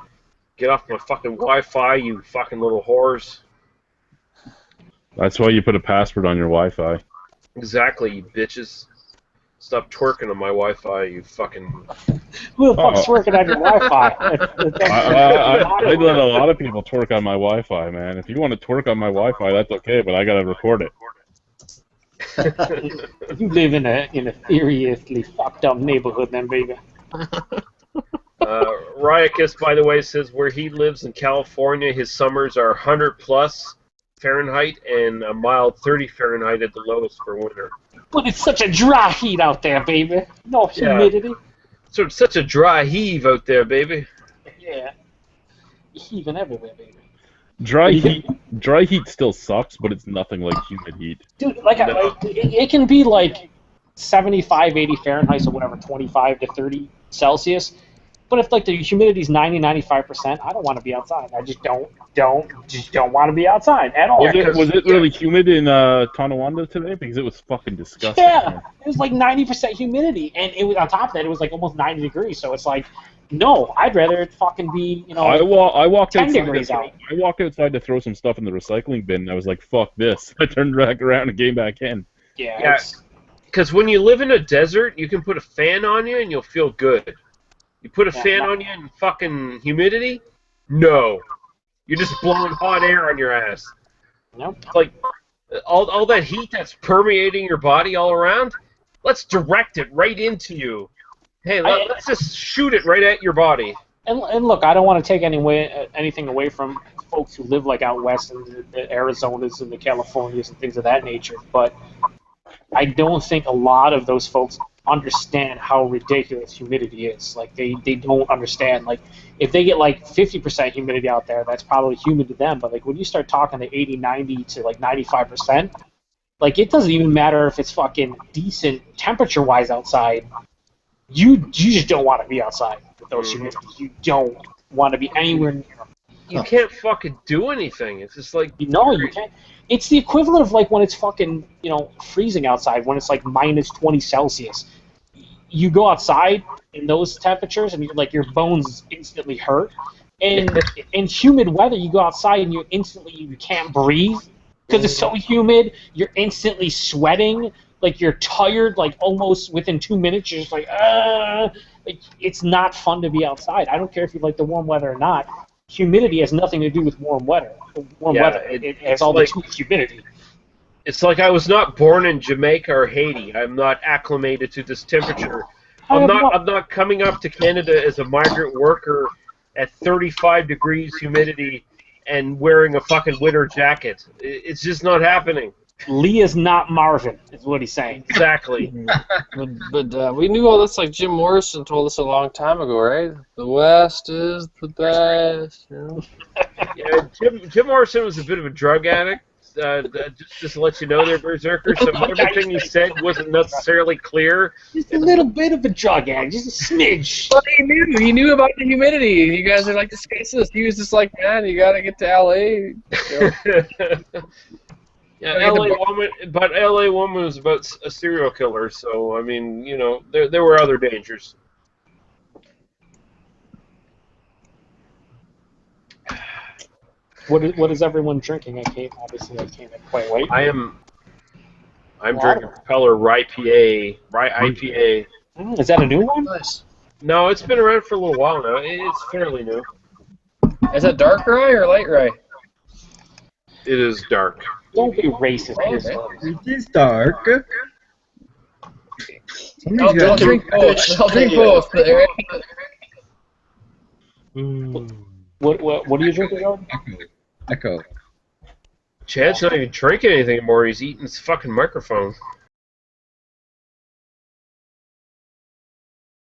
Get off my fucking Wi-Fi, you fucking little whores. That's why you put a password on your Wi-Fi. Exactly, you bitches. Stop twerking on my Wi-Fi, you fucking... Who the fuck's twerking on your Wi-Fi? I let a lot of people twerk on my Wi-Fi, man. If you want to twerk on my Wi-Fi, that's okay, but I gotta record it. You live in a seriously fucked up neighborhood, then, baby. Ryacus, by the way, says where he lives in California, his summers are 100 plus Fahrenheit and a mild 30 Fahrenheit at the lowest for winter. But it's such a dry heat out there, baby. No humidity. So it's such a dry heave out there, baby. Yeah. Heaving everywhere, baby. Dry heat still sucks, but it's nothing like humid heat. Dude, it can be like 75, 80 Fahrenheit or whatever, 25 to 30 Celsius. But if like the humidity's 90, 95%, I don't want to be outside. I just don't want to be outside at all. Was it really humid in Tonawanda today? Because it was fucking disgusting. Yeah, man. it was like 90% humidity, and it was on top of that, it was like almost 90 degrees. So it's like, no, I'd rather it fucking be, I walked 10 outside degrees out. I walked outside to throw some stuff in the recycling bin, and I was like, fuck this. I turned back around and came back in. Yeah. Because when you live in a desert, you can put a fan on you and you'll feel good. You put a fan on you in fucking humidity? No. You're just blowing hot air on your ass. Nope. Like, all that heat that's permeating your body all around, let's direct it right into you. Hey, let's just shoot it right at your body. And look, I don't want to take anything away from folks who live like out west in the Arizonas and the Californias and things of that nature, but I don't think a lot of those folks understand how ridiculous humidity is. Like, they don't understand. Like, if they get like 50% humidity out there, that's probably humid to them, but like when you start talking to 80, 90 to like 95%, like it doesn't even matter if it's fucking decent temperature-wise outside. You just don't want to be outside with those humidities. You don't want to be anywhere near them. You can't fucking do anything. It's just like... No, you can't. It's the equivalent of like when it's fucking, freezing outside, when it's like minus 20 Celsius. You go outside in those temperatures and your bones instantly hurt. And in humid weather, you go outside and you can't breathe because it's so humid. You're instantly sweating, like you're tired, like almost within 2 minutes. You're just like, like it's not fun to be outside. I don't care if you like the warm weather or not. Humidity has nothing to do with warm weather. It has it's all like to do with humidity. it's like I was not born in Jamaica or Haiti. I'm not acclimated to this temperature. I'm not coming up to Canada as a migrant worker at 35 degrees humidity and wearing a fucking winter jacket. It's just not happening. Lee is not Marvin, is what he's saying. Exactly. But we knew all this, like Jim Morrison told us a long time ago, right? The West is the best. You know? Yeah, Jim Morrison was a bit of a drug addict. Just to let you know there, Berserker. So everything he said wasn't necessarily clear. Just a little bit of a drug addict, just a smidge. But he knew about the humidity. You guys are like the spaceless. He was just like, man, you gotta get to LA. You know? Yeah, LA Woman was about a serial killer, so I mean, you know, there were other dangers. What is everyone drinking? I came in quite late. I'm drinking Propeller IPA. Is that a new one? Nice. No, it's been around for a little while now. It's fairly new. Is that dark rye or light rye? It is dark. Don't be racist. It is dark. I'll drink both. I'll drink both. What are you drinking, Jordan? Echo. Chad's not even drinking anything anymore. He's eating his fucking microphone.